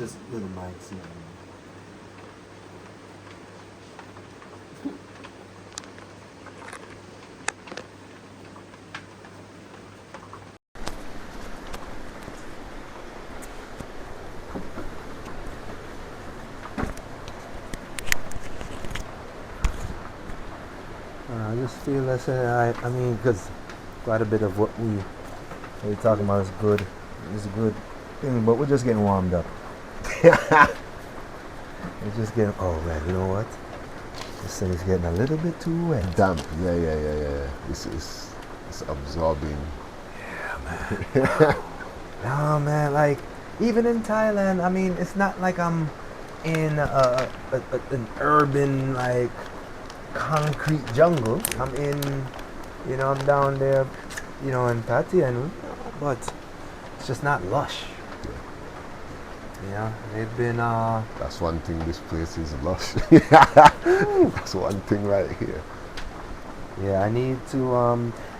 just little mics. I just feel I mean, because quite a bit of what we're talking about is good. It's a good thing, but we're just getting warmed up. We're just getting, oh man, you know what? This thing is getting a little bit too wet. Damp, yeah. It's absorbing. Yeah, man. No, man, like, even in Thailand, I mean, it's not like I'm in an urban, like, concrete jungle. I'm in, I'm down there, in Pattaya, but it's just not lush. Yeah, they've been. That's one thing. This place is lush. That's one thing right here. Yeah, I need to.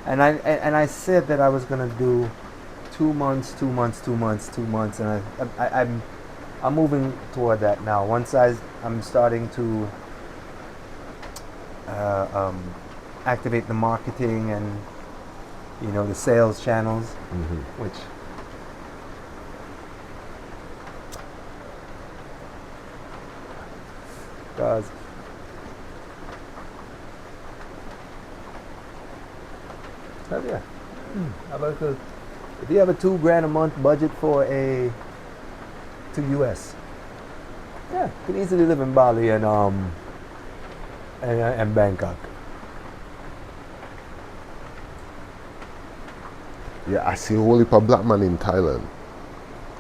And I said that I was gonna do 2 months, and I'm moving toward that now. Once I'm starting to activate the marketing and the sales channels, which. Because hell yeah. How about if you have a $2,000 a month budget for to US, yeah, you can easily live in Bali and Bangkok. Yeah, I see a whole heap of black man in Thailand.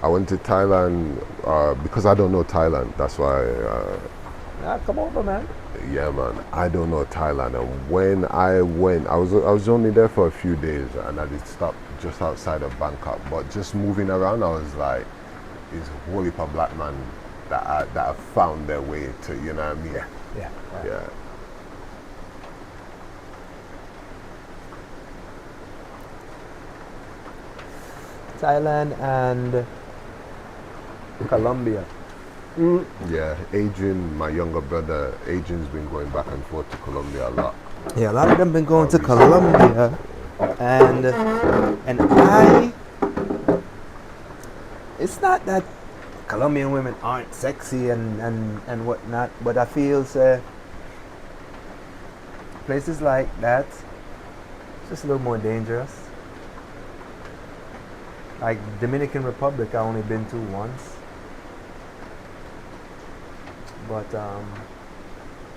I went to Thailand because I don't know Thailand. That's why. Come over, man. Yeah, man. I don't know Thailand, and when I went, I was only there for a few days, and I did stop just outside of Bangkok. But just moving around, I was like, "It's a whole heap of black man that have found their way to, you know what I mean?" Yeah. Right. Yeah. Thailand and Colombia. Yeah, Adrian, my younger brother, Adrian's been going back and forth to Colombia a lot. Yeah, a lot of them been going to Colombia, and it's not that Colombian women aren't sexy and whatnot, but I feel places like that, it's just a little more dangerous. Like Dominican Republic, I only been to once. But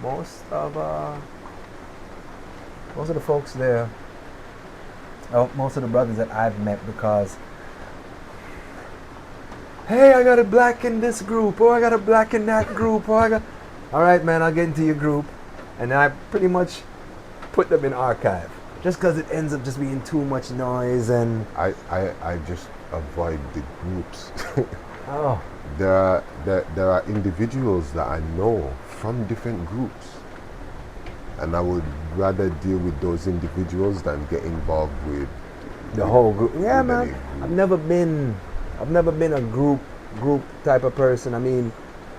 most of the folks there, most of the brothers that I've met, because hey, I got a black in this group, or I got a black in that group, or all right, man, I'll get into your group, and I pretty much put them in archive, just because it ends up just being too much noise, and I just avoid the groups. oh. There are individuals that I know from different groups, and I would rather deal with those individuals than get involved with the whole group. Yeah, man. Group. I've never been a group type of person. I mean,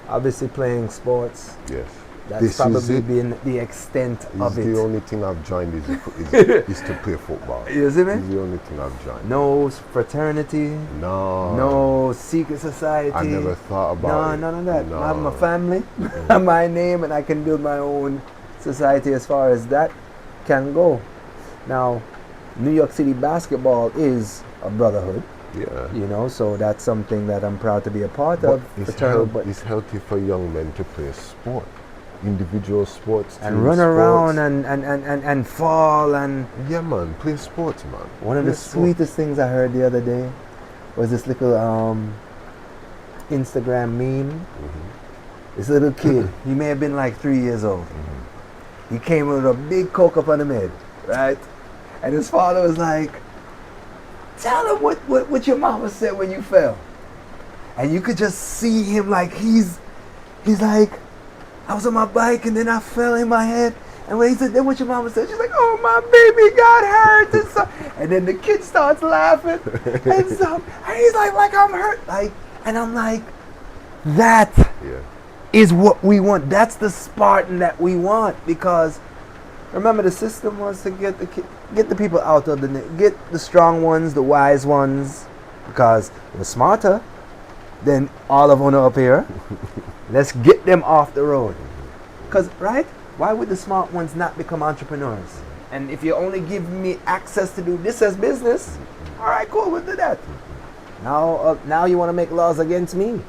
obviously playing sports. Yes. That's probably been the extent of it. The only thing I've joined is to play football. You see me? It's the only thing I've joined. No fraternity. No secret society. I never thought about it. None of that. I have my family, my name, and I can build my own society as far as that can go. Now, New York City basketball is a brotherhood. Yeah. So that's something that I'm proud to be a part of. It's healthy for young men to play sport. Individual sports and run around and fall and yeah, man, play sports, man. One of the sweetest things I heard the other day was this little Instagram meme. This little kid, he may have been like 3 years old. He came with a big coke up on his head, right? And his father was like, "Tell him what your mama said when you fell." And you could just see him like he's like, "I was on my bike and then I fell in my head." And when he said, "Then what your mama said?" She's like, "Oh, my baby got hurt." And then the kid starts laughing. And he's like I'm hurt. And I'm like, That Yeah. is what we want. That's the Spartan that we want, because remember, the system was to get the people out of get the strong ones, the wise ones, because they're smarter than all of them up here. Let's get them off the road. Because, right? Why would the smart ones not become entrepreneurs? And if you only give me access to do this as business, all right, cool, we'll do that. Now you want to make laws against me.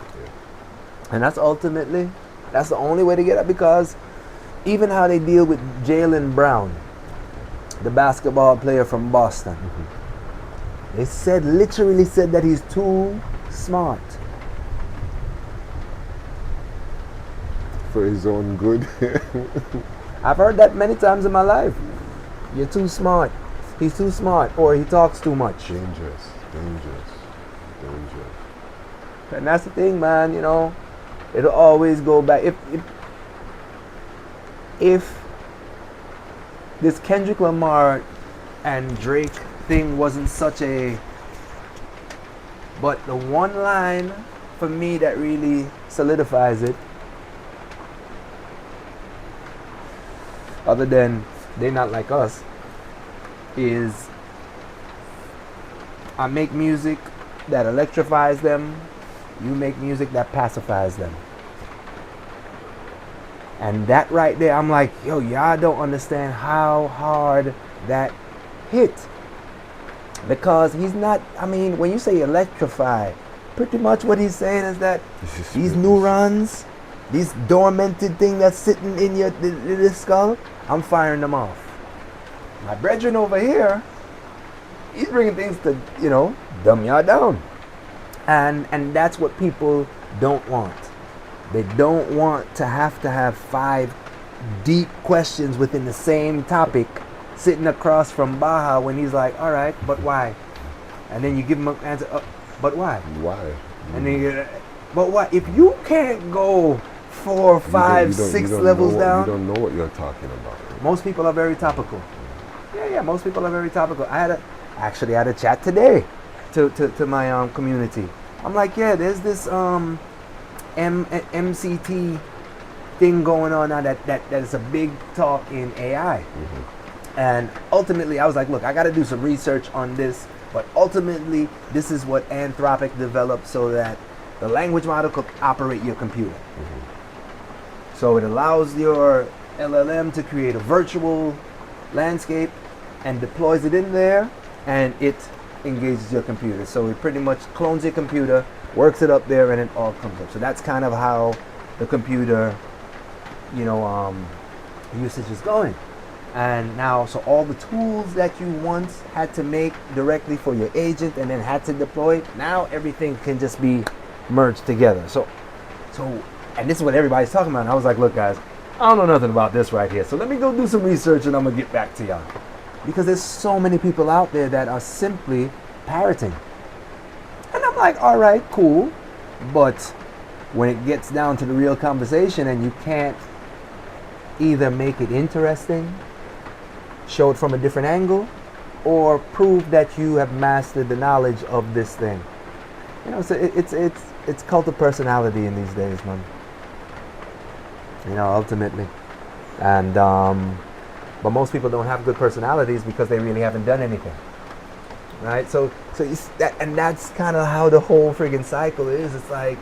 And that's the only way to get up, because even how they deal with Jaylen Brown, the basketball player from Boston, they literally said that he's too smart. For his own good. I've heard that many times in my life. You're too smart. He's too smart, or he talks too much. Dangerous. And that's the thing, man, it'll always go back. If this Kendrick Lamar and Drake thing wasn't such a... But the one line for me that really solidifies it, other than they're not like us, is I make music that electrifies them, you make music that pacifies them. And that right there, I'm like, yo, y'all don't understand how hard that hit. Because he's not, when you say electrify, pretty much what he's saying is that these neurons, these dormanted thing that's sitting in your skull, I'm firing them off. My brethren over here, he's bringing things to, dumb y'all down. And that's what people don't want. They don't want to have 5 deep questions within the same topic sitting across from Baha when he's like, all right, but why? And then you give him an answer, but why? Why? And then you, but why? If you can't go 4, 5, 6 levels down. You don't know what you're talking about. Most people are very topical. Yeah, most people are very topical. I actually had a chat today to my community. I'm like, yeah, there's this MCT thing going on now that is a big talk in AI. And ultimately, I was like, look, I got to do some research on this. But ultimately, this is what Anthropic developed so that the language model could operate your computer. So it allows your LLM to create a virtual landscape and deploys it in there, and it engages your computer. So it pretty much clones your computer, works it up there, and it all comes up. So that's kind of how the computer, usage is going. And now, so all the tools that you once had to make directly for your agent and then had to deploy, now everything can just be merged together. So, and this is what everybody's talking about. And I was like, look, guys, I don't know nothing about this right here. So let me go do some research and I'm going to get back to y'all. Because there's so many people out there that are simply parroting. And I'm like, all right, cool. But when it gets down to the real conversation and you can't either make it interesting, show it from a different angle, or prove that you have mastered the knowledge of this thing. So it's cult of personality in these days, man. Ultimately. And but most people don't have good personalities because they really haven't done anything. Right? So that's kind of how the whole friggin' cycle is. It's like,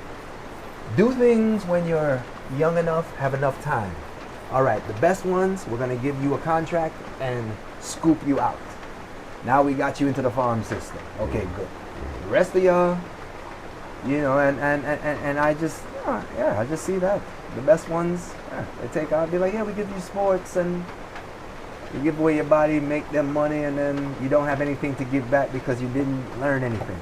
do things when you're young enough, have enough time. All right, the best ones, we're going to give you a contract and scoop you out. Now we got you into the farm system. Okay, good. The rest of y'all, and I just, I just see that. The best ones, they take out, be like, yeah, we give you sports and you give away your body, make them money, and then you don't have anything to give back because you didn't learn anything.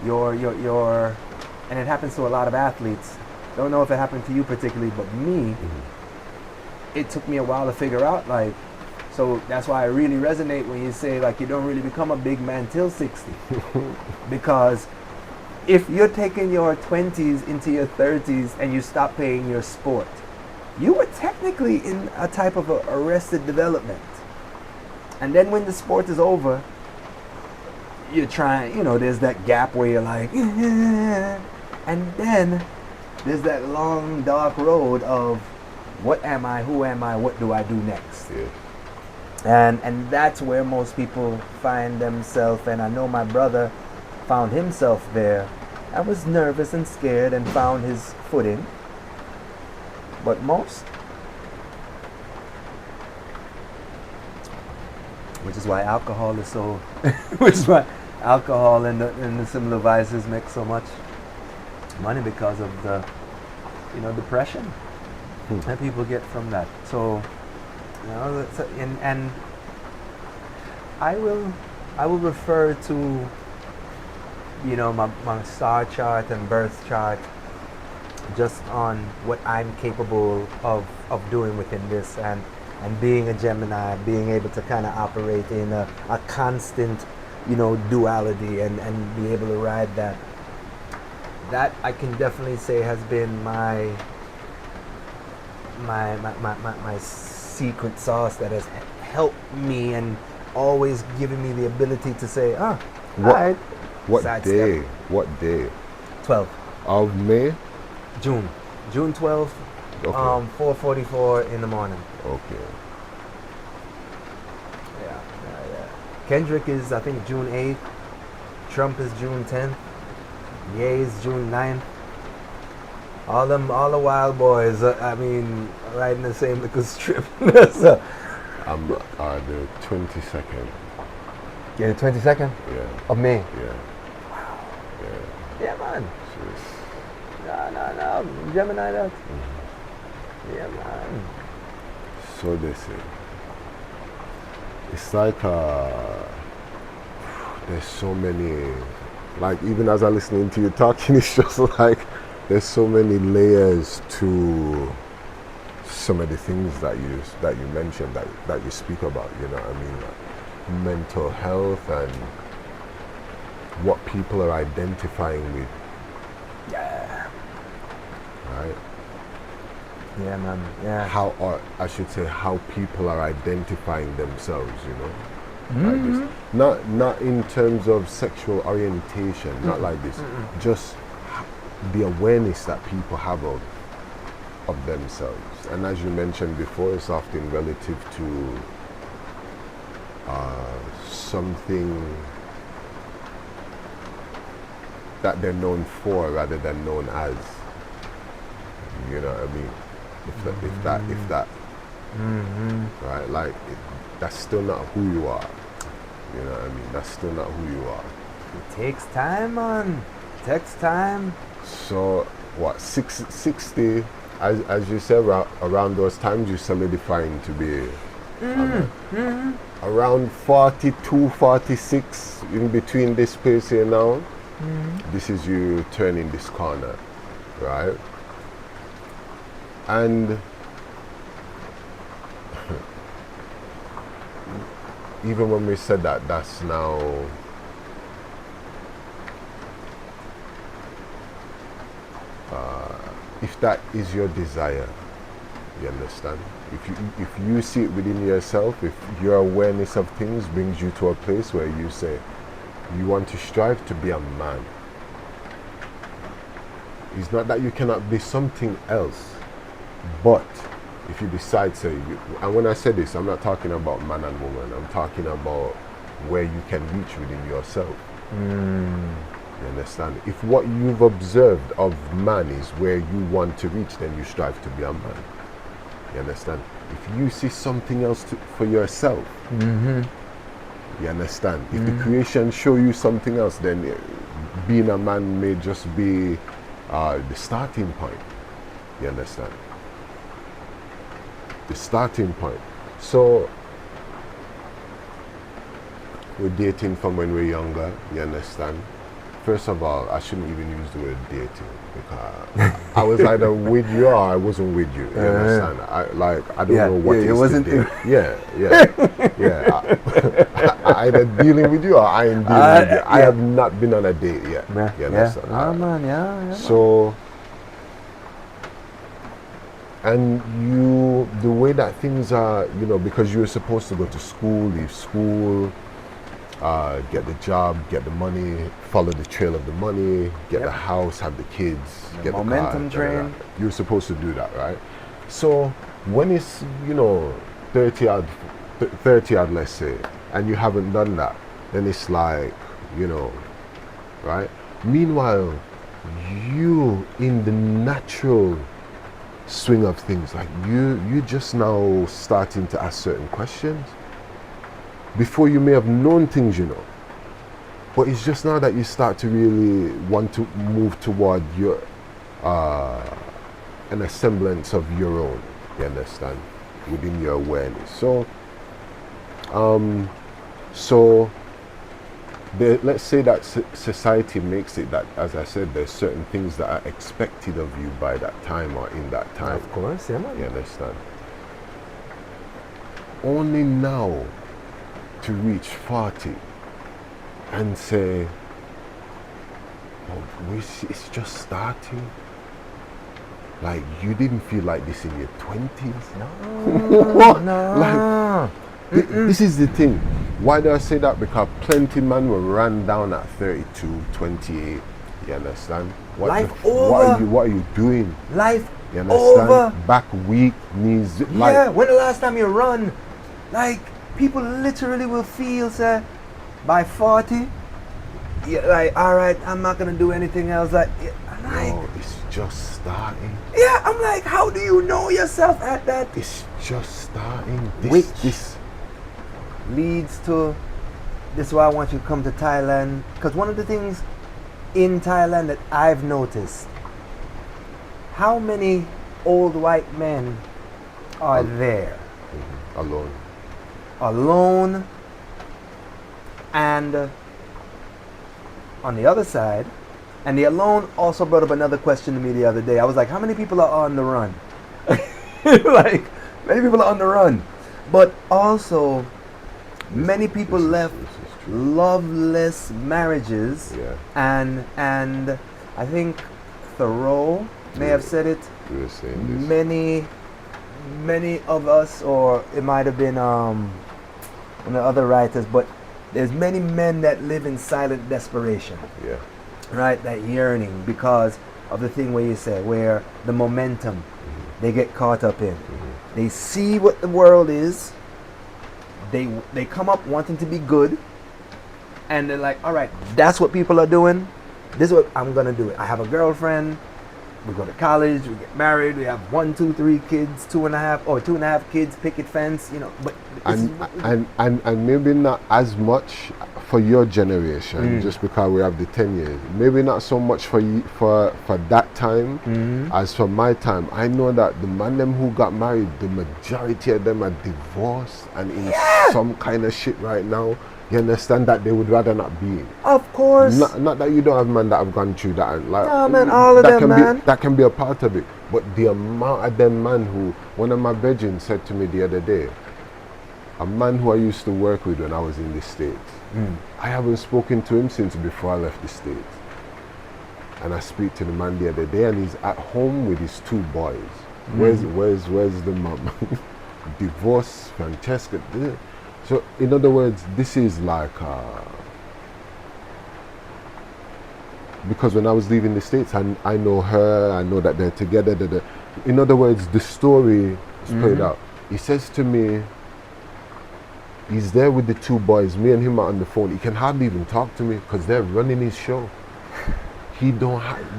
And it happens to a lot of athletes. Don't know if it happened to you particularly, but me, it took me a while to figure out, so that's why I really resonate when you say, you don't really become a big man till 60. Because if you're taking your 20s into your 30s and you stop playing your sport, you were technically in a type of arrested development. And then when the sport is over, you're trying, there's that gap where you're like, and then there's that long dark road of what am I, who am I, what do I do next? Yeah. And that's where most people find themselves, and I know my brother found himself there. I was nervous and scared and found his footing. But most, which is why alcohol is so, which is why alcohol and the similar vices make so much money, because of the, depression that people get from that. So, and I will refer to, my star chart and birth chart just on what I'm capable of doing within this, and being a Gemini, being able to kind of operate in a constant, duality, and be able to ride that. That I can definitely say has been my secret sauce that has helped me and always given me the ability to say, what day? What day? 12th Of May? June 12th, Okay. 4:44 in the morning. Okay. Yeah. Kendrick is, I think, June 8th. Trump is June 10th. Ye is June 9th. All the wild boys, riding the same little strip. So, I'm the 22nd. yeah, the 22nd Yeah. of May. Yeah. Yeah, man. Jeez. No. Gemini that. Yeah, man. So they say. It's like there's so many, like, even as I'm listening to you talking, it's just like there's so many layers to some of the things that you mentioned, that you speak about, like mental health and what people are identifying with. Yeah. Right? Yeah, man. Yeah. How people are identifying themselves, like this. Not in terms of sexual orientation, not like this. Just the awareness that people have of themselves. And as you mentioned before, it's often relative to something that they're known for rather than known as. You know what I mean? If that, right? Like, that's still not who you are. You know what I mean? That's still not who you are. It takes time, man. It takes time. So, what, 60, as you said, around those times, you're solidifying to be around 42, 46, in between this space here now. This is you turning this corner, right? And even when we said that, that's now if that is your desire, you understand? If you see it within yourself, if your awareness of things brings you to a place where you say you want to strive to be a man, it's not that you cannot be something else. But if you decide to, and when I say this, I'm not talking about man and woman, I'm talking about where you can reach within yourself. You understand? If what you've observed of man is where you want to reach, then you strive to be a man. You understand? If you see something else for yourself, you understand? If the creation show you something else, then being a man may just be the starting point. You understand? The starting point. So we're dating from when we're younger, you understand? First of all, I shouldn't even use the word dating, because I was either with you or I wasn't with you. You understand? I don't know what it is to date. I either dealing with you or I am dealing with you. I have not been on a date yet. You understand? So, and the way that things are, because you're supposed to go to school, leave school, get the job, get the money, follow the trail of the money, get the house, have the kids, The get momentum the car. train. You're supposed to do that, right? So when it's 30 odd, let's say, and you haven't done that, then it's like right. Meanwhile, you in the natural swing of things, like you just now starting to ask certain questions. Before you may have known things, but it's just now that you start to really want to move toward your an semblance of your own. You understand? Within your awareness. So let's say that society makes it that, as I said, there's certain things that are expected of you by that time or in that time. Of course, yeah, man. You understand? Only now to reach 40 and say, oh, it's just starting. Like, you didn't feel like this in your 20s? No. What? No. Like, this is the thing. Why do I say that? Because plenty man were ran down at 32, 28. You understand? Life over. What are you doing? Life You understand? over. Back weak, knees. Yeah, when the last time you run? Like, people literally will feel, sir, by 40, yeah, like, all right, I'm not going to do anything else. Like, No, it's just starting. Yeah, I'm like, how do you know yourself at that? It's just starting. Which This leads to, this is why I want you to come to Thailand. Because one of the things in Thailand that I've noticed, how many old white men are there? Alone. Alone. And on the other side, and the alone also brought up another question to me the other day. I was like, how many people are on the run? Like, many people are on the run. But also, many people left loveless marriages. Yeah. And I think Thoreau may have said it. We were saying this. Many of us, or it might have been one of the other writers, but there's many men that live in silent desperation. Yeah. Right, that yearning because of the thing where you say, where the momentum they get caught up in. They see what the world is. They come up wanting to be good, and they're like, all right, that's what people are doing. This is what I'm gonna do. I have a girlfriend. We go to college. We get married. We have 1, 2, 3 kids, 2.5 kids. Picket fence, But and maybe not as much for your generation, just because we have the 10 years. Maybe not so much for you, for that time as for my time. I know that the man them who got married, the majority of them are divorced and in some kind of shit right now. You understand that they would rather not be in. Of course. Not that you don't have men that have gone through that. And like, no, man, all of them, man. That can be a part of it. But the amount of them man who, one of my brethren said to me the other day, a man who I used to work with when I was in the States, I haven't spoken to him since before I left the States. And I speak to the man the other day, and he's at home with his 2 boys. Where's the mom? Divorce, Francesca. So, in other words, this is like, because when I was leaving the States, I know her, I know that they're together. In other words, the story is played out. He says to me, he's there with the 2 boys, me and him are on the phone. He can hardly even talk to me because they're running his show. You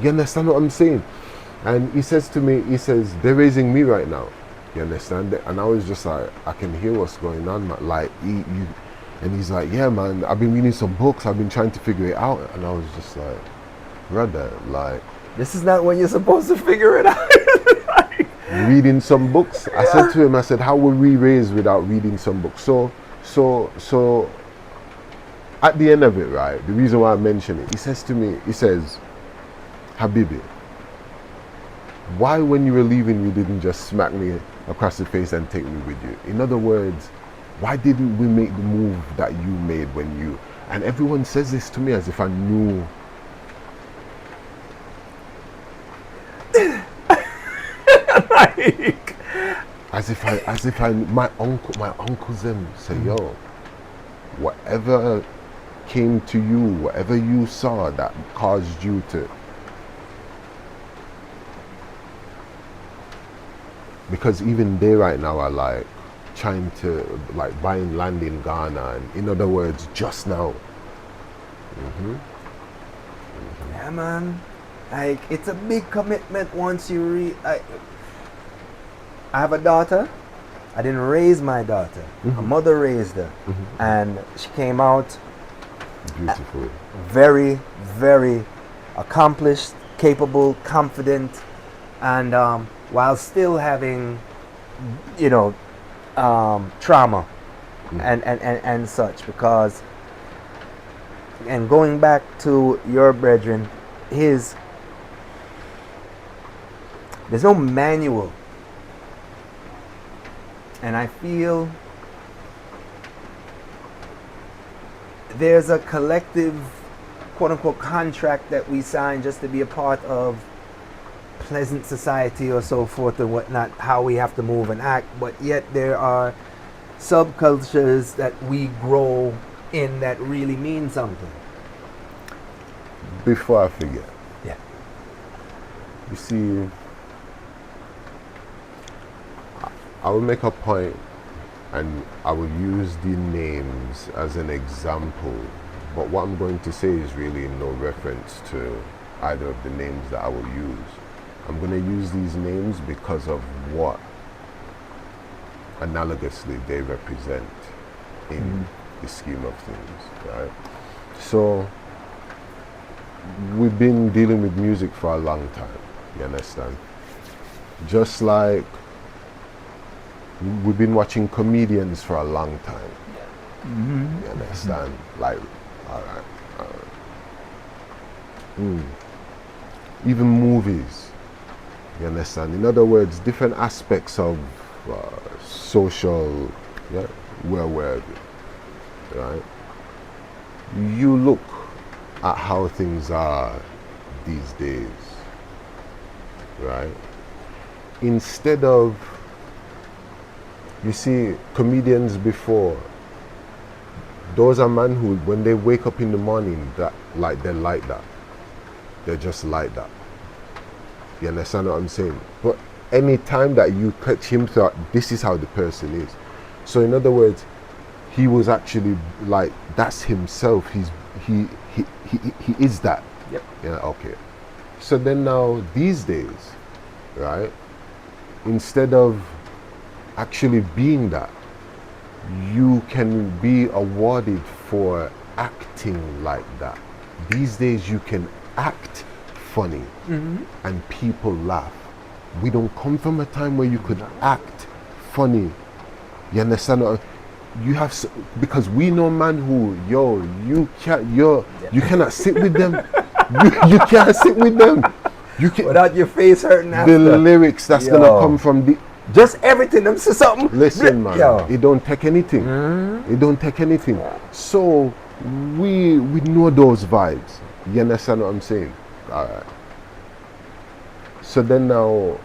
understand what I'm saying? And he says to me, they're raising me right now. You understand? And I was just like, I can hear what's going on, man. Like, and he's like, yeah, man, I've been reading some books. I've been trying to figure it out. And I was just like, brother, like, this is not when you're supposed to figure it out. Like, reading some books. I said to him, how were we raised without reading some books? So at the end of it, right, the reason why I mention it, he says, Habibi, why when you were leaving you didn't just smack me across the face and take me with you? In other words, why didn't we make the move that you made when you... And everyone says this to me as if I knew. like, as if I my uncles them say, yo, whatever came to you, whatever you saw that caused you to. Because even they right now are like trying to like buying land in Ghana, and in other words, just now. Yeah, man. Like, it's a big commitment once you I have a daughter. I didn't raise my daughter. My mother raised her. And she came out Beautiful. very, very accomplished, capable, confident, and while still having, you know, trauma and such. Because, and going back to your brethren, there's no manual. And I feel there's a collective, quote unquote, contract that we sign just to be a part of pleasant society or so forth and whatnot, how we have to move and act. But yet there are subcultures that we grow in that really mean something. Before I forget, Yeah. you see, I will make a point and I will use the names as an example, but what I'm going to say is really no reference to either of the names that I will use. I'm going to use these names because of what analogously they represent in the scheme of things, right? So we've been dealing with music for a long time, you understand? Just like we've been watching comedians for a long time. You understand? Like, alright. Even movies. You understand? In other words, different aspects of social, where we're, right? You look at how things are these days, right? Instead of, you see, comedians before, those are men who, when they wake up in the morning, they're like that. They're just like that. You understand what I'm saying? But any time that you catch him, thought this is how the person is. So in other words, he was actually like, that's himself. He is that. Yep. Yeah. Okay. So then now these days, right? Instead of actually being that, you can be awarded for acting like that. These days you can act funny and people laugh. We don't come from a time where you could act funny. You understand? You have, because we know man who, you cannot sit with them. you can't sit with them. You can, without your face hurting after. the lyrics that's gonna come from the, just everything. Them say something. listen, man, it don't take anything. It don't take anything. So we know those vibes. You understand what I'm saying? All right. So then now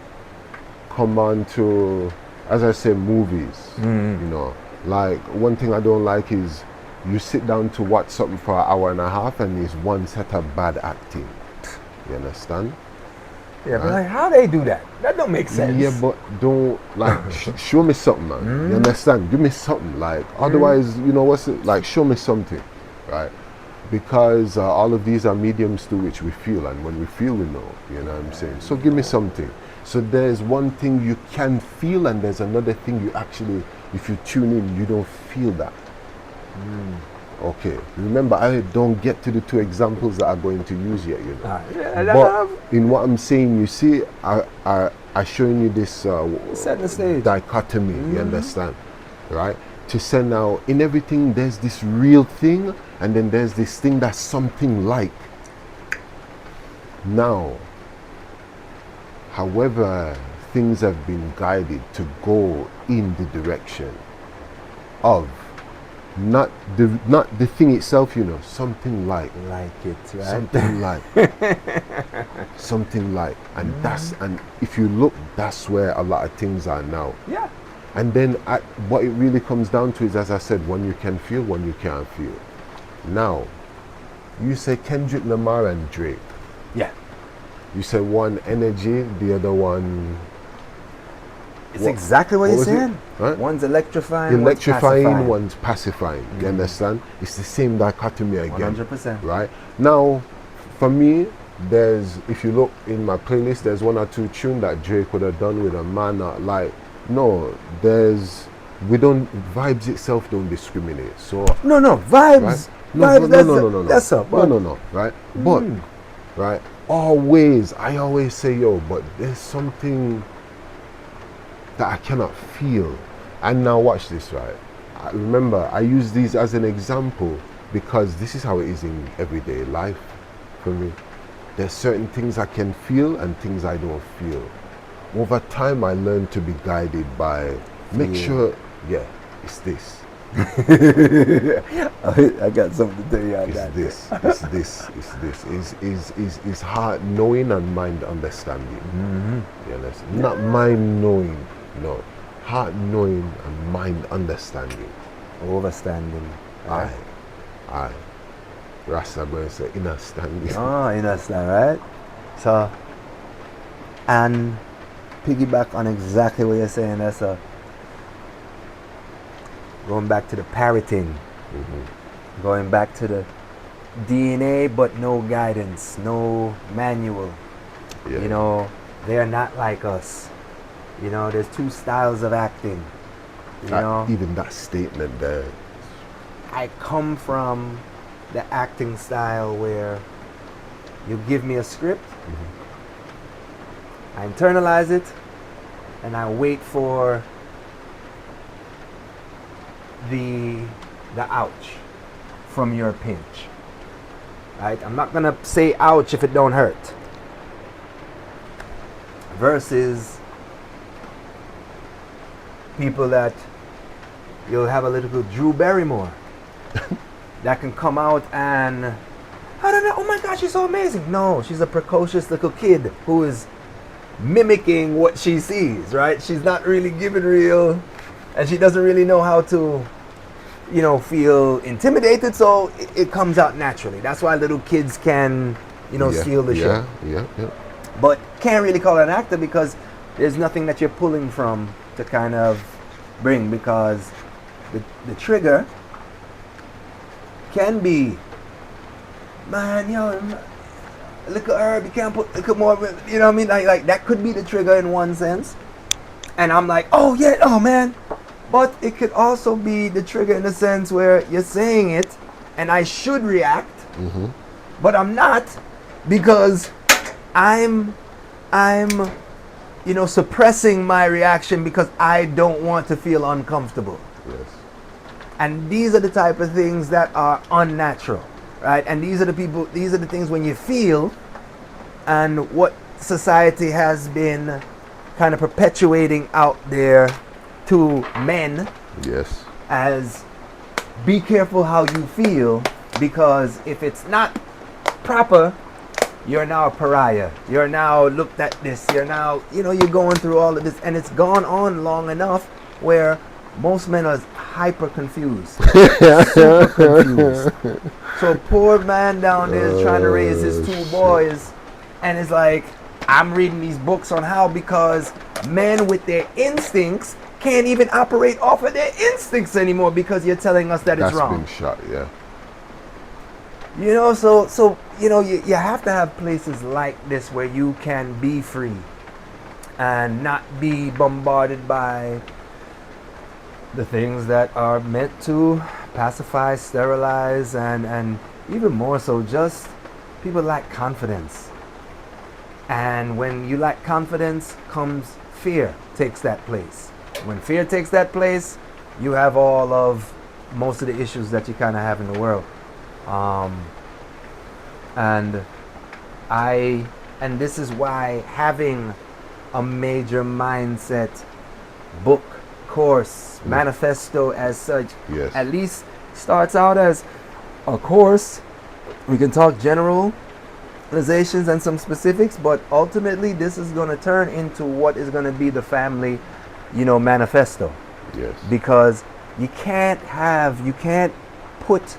come on to, as I say, movies. You know, like one thing I don't like is you sit down to watch something for an hour and a half and it's one set of bad acting. You understand? Yeah, but like, how they do that? That don't make sense. Yeah, but don't, like, show me something, man. You understand? Give me something, like, otherwise, you know, what's it, like, show me something, right? Because all of these are mediums through which we feel, and when we feel, we know, you know what I'm saying? So give me something. So there's one thing you can feel, and there's another thing you actually, if you tune in, you don't feel that. Okay, remember, I don't get to the two examples that I'm going to use yet, you know. But in what I'm saying, you see, I showing you this setting the stage dichotomy, you understand, right? To say now, in everything, there's this real thing, and then there's this thing that's something like. Now, however, things have been guided to go in the direction of not the thing itself, you know, something like it, right? something like something like, and that's, and if you look, that's where a lot of things are now. Yeah. And then what it really comes down to is, as I said, one you can feel, one you can't feel. Now, you say Kendrick Lamar and Drake. Yeah. You say one energy, the other one. It's exactly what you're was it? saying. Right? One's electrifying, Electrifying, one's one's pacifying. You understand? It's the same dichotomy again. 100%. Right? Now, for me, there's, if you look in my playlist, there's one or two tunes that Drake would have done with a man. Like, no, vibes itself don't discriminate. So, No, vibes. right? No, That's up. No, right? But, right, I always say, yo, but there's something that I cannot feel. And now watch this, right? Remember, I use these as an example because this is how it is in everyday life for me. There's certain things I can feel and things I don't feel. Over time, I learned to be guided by, make sure, it's this. I got something to tell you on that. It's heart knowing and mind understanding. You understand? Not mind knowing, no. Heart knowing and mind understanding. Overstanding. Aye. Rasta going to say inner standing. Inner stand, right? So, and piggyback on exactly what you're saying, that's going back to the parroting, going back to the DNA but no guidance, no manual. Yeah. You know, they're not like us. You know, there's two styles of acting. You know, even that statement there. I come from the acting style where you give me a script, I internalize it, and I wait for the ouch from your pinch. Right? I'm not gonna say ouch if it don't hurt. Versus people that you'll have a little Drew Barrymore that can come out and I don't know, oh my gosh, she's so amazing. No, she's a precocious little kid who is mimicking what she sees, right? She's not really giving real, and she doesn't really know how to, you know, feel intimidated, so it comes out naturally. That's why little kids can, you know, steal the show. Yeah. But can't really call her an actor because there's nothing that you're pulling from to kind of bring, because the trigger can be, man, yo, look at her, you can't look more, you know what I mean? Like that could be the trigger in one sense. And I'm like, oh yeah, oh man. But it could also be the trigger in the sense where you're saying it and I should react, but I'm not, because I'm you know, suppressing my reaction because I don't want to feel uncomfortable. Yes. And these are the type of things that are unnatural, right? And these are the things when you feel, and what society has been kind of perpetuating out there to men. Yes. As be careful how you feel, because if it's not proper, you're now a pariah. You're now looked at this. You're now, you know, you're going through all of this, and it's gone on long enough where most men are hyper confused, super confused. So poor man down there is trying to raise his two boys, and it's like, I'm reading these books on how, because men with their instincts can't even operate off of their instincts anymore because you're telling us that it's wrong. That's been shot, yeah. You know, so you know, you have to have places like this where you can be free and not be bombarded by the things that are meant to pacify, sterilize, and even more so, just people lack confidence. And when you lack confidence, comes fear, takes that place. When fear takes that place, you have most of the issues that you kind of have in the world. And this is why having a major mindset book, course, manifesto as such, at least starts out as a course. We can talk generalizations and some specifics, but ultimately this is going to turn into what is going to be the family, you know, manifesto. Yes. Because you can't put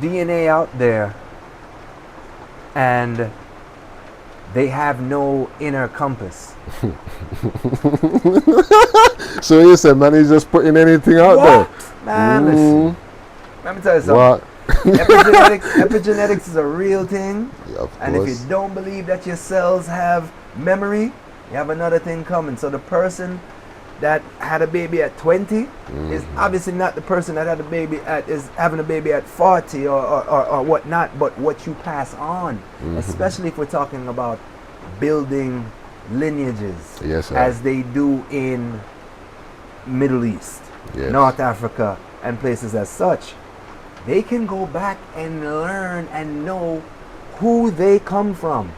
DNA out there and they have no inner compass. So you said, man, he's just putting anything out What? there. Man, listen. Let me tell you something. What? Epigenetics is a real thing. Yeah, of And if course. you don't believe that your cells have memory, you have another thing coming. So the person that had a baby at 20 is obviously not the person that had a baby is having a baby at 40 or whatnot, but what you pass on, especially if we're talking about building lineages, Yes, sir. as they do in Middle East, Yes. North Africa, and places as such. They can go back and learn and know who they come from.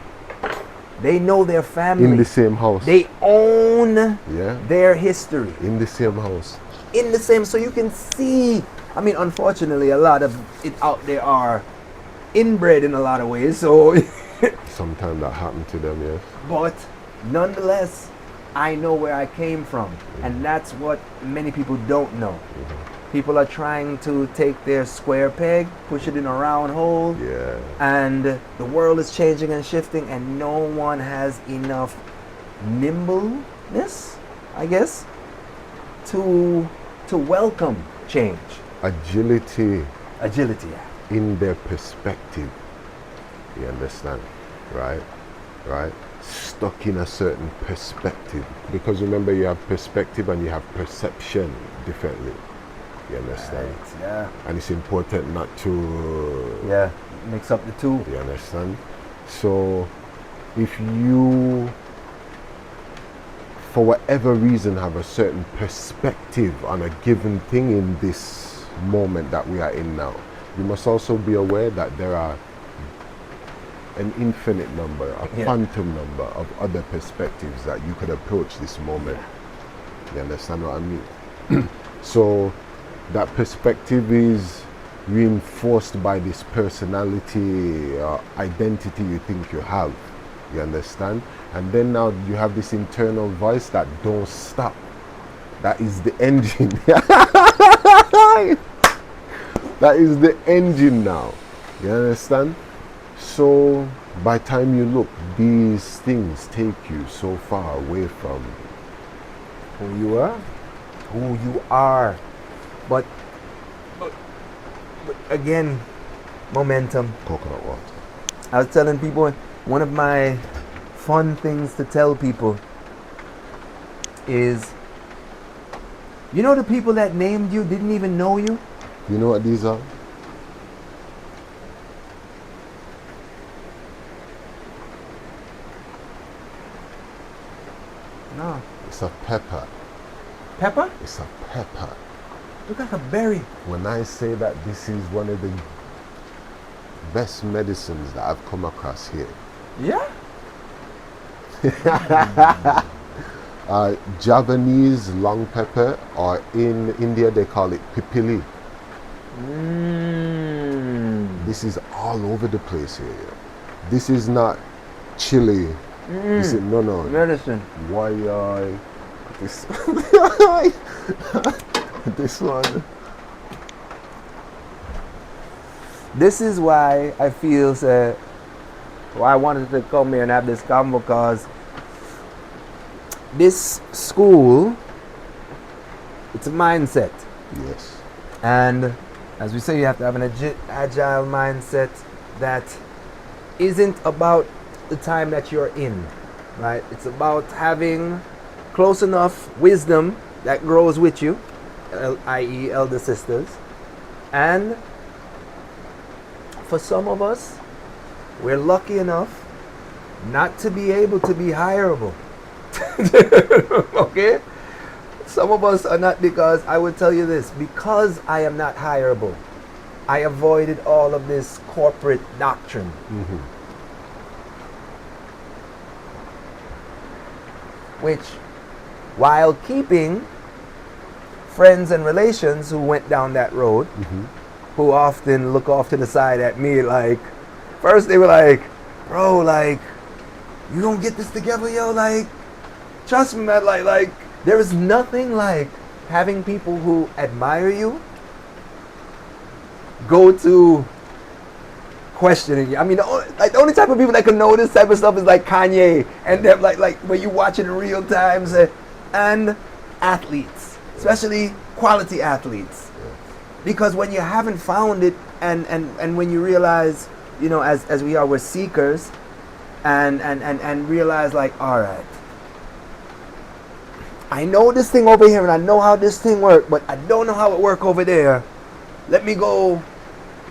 They know their family. In the same house. They own Yeah. their history. In the same house. In the same, so you can see. I mean, unfortunately, a lot of it out there are inbred in a lot of ways. So, Sometimes that happened to them, yes. but nonetheless, I know where I came from, and that's what many people don't know. People are trying to take their square peg, push it in a round hole, Yeah. and the world is changing and shifting, and no one has enough nimbleness, I guess, to welcome change. Agility Agility, yeah. in their perspective. You understand? Right? Right? Stuck in a certain perspective. Because remember, you have perspective and you have perception differently. You understand? Right, yeah. And it's important not to... Yeah, mix up the two. You understand? So, if you, for whatever reason, have a certain perspective on a given thing in this moment that we are in now, you must also be aware that there are an infinite number, a quantum number of other perspectives that you could approach this moment. You understand what I mean? So, that perspective is reinforced by this personality or identity you think you have. You understand? And then now you have this internal voice that don't stop. That is the engine. That is the engine now. You understand? So by the time you look, these things take you so far away from Who you are? Who you are. But again, momentum. coconut water. I was telling people, one of my fun things to tell people is, you know, the people that named you didn't even know you? You know what these are? No. It's a pepper. Pepper? It's a pepper. Look like a berry. When I say that this is one of the best medicines that I've come across here. Yeah? Javanese long pepper, or in India they call it pipili. This is all over the place here. This is not chili. This is, no. Medicine. Why this this one. This is why I feel why I wanted to come here and have this convo, because this school, it's a mindset. Yes. And as we say, you have to have an agile mindset that isn't about the time that you're in, right? It's about having close enough wisdom that grows with you, i.e. elder sisters. And for some of us, we're lucky enough not to be able to be hireable. Okay? Some of us are not, because I would tell you this, because I am not hireable, I avoided all of this corporate doctrine. Which, while keeping friends and relations who went down that road, who often look off to the side at me like, first they were like, bro, like, you don't get this together, yo, like, trust me, man, like, there is nothing like having people who admire you go to questioning you. I mean, the only type of people that can know this type of stuff is like Kanye and them, like when you watch it in real time, and athletes, especially quality athletes, because when you haven't found it, and when you realize, you know, as we are, we're seekers, and realize like, all right, I know this thing over here and I know how this thing works, but I don't know how it works over there. Let me go,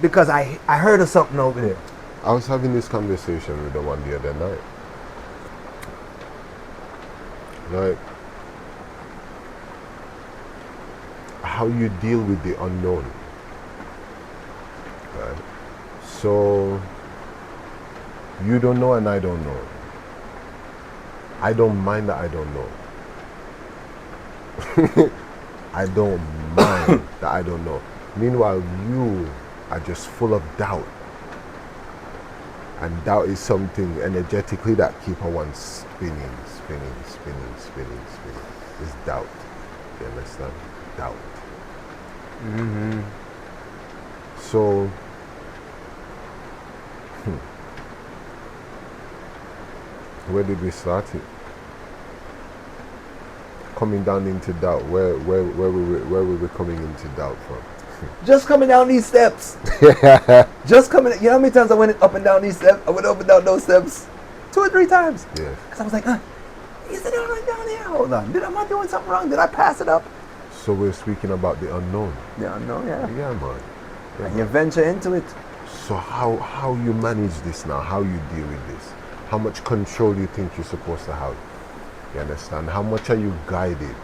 because I heard of something over there. I was having this conversation with the one the other night. Like, how you deal with the unknown. Right? So, you don't know and I don't know. I don't mind that I don't know. I don't mind that I don't know. Meanwhile, you are just full of doubt. And doubt is something energetically that keeps one spinning. It's doubt. You understand? Doubt. Mm-hmm. So, where did we start it? Coming down into doubt. Where were we coming into doubt from? Just coming down these steps. Just coming. You know how many times I went up and down these steps? I went up and down those steps 2 or 3 times. Yeah. Because I was like, is it down there? Hold on. Am I doing something wrong? Did I pass it up? So we're speaking about the unknown. The unknown, yeah. Yeah, man. Yeah, And you venture into it. So how you manage this now? How you deal with this? How much control you think you're supposed to have? You understand? How much are you guided?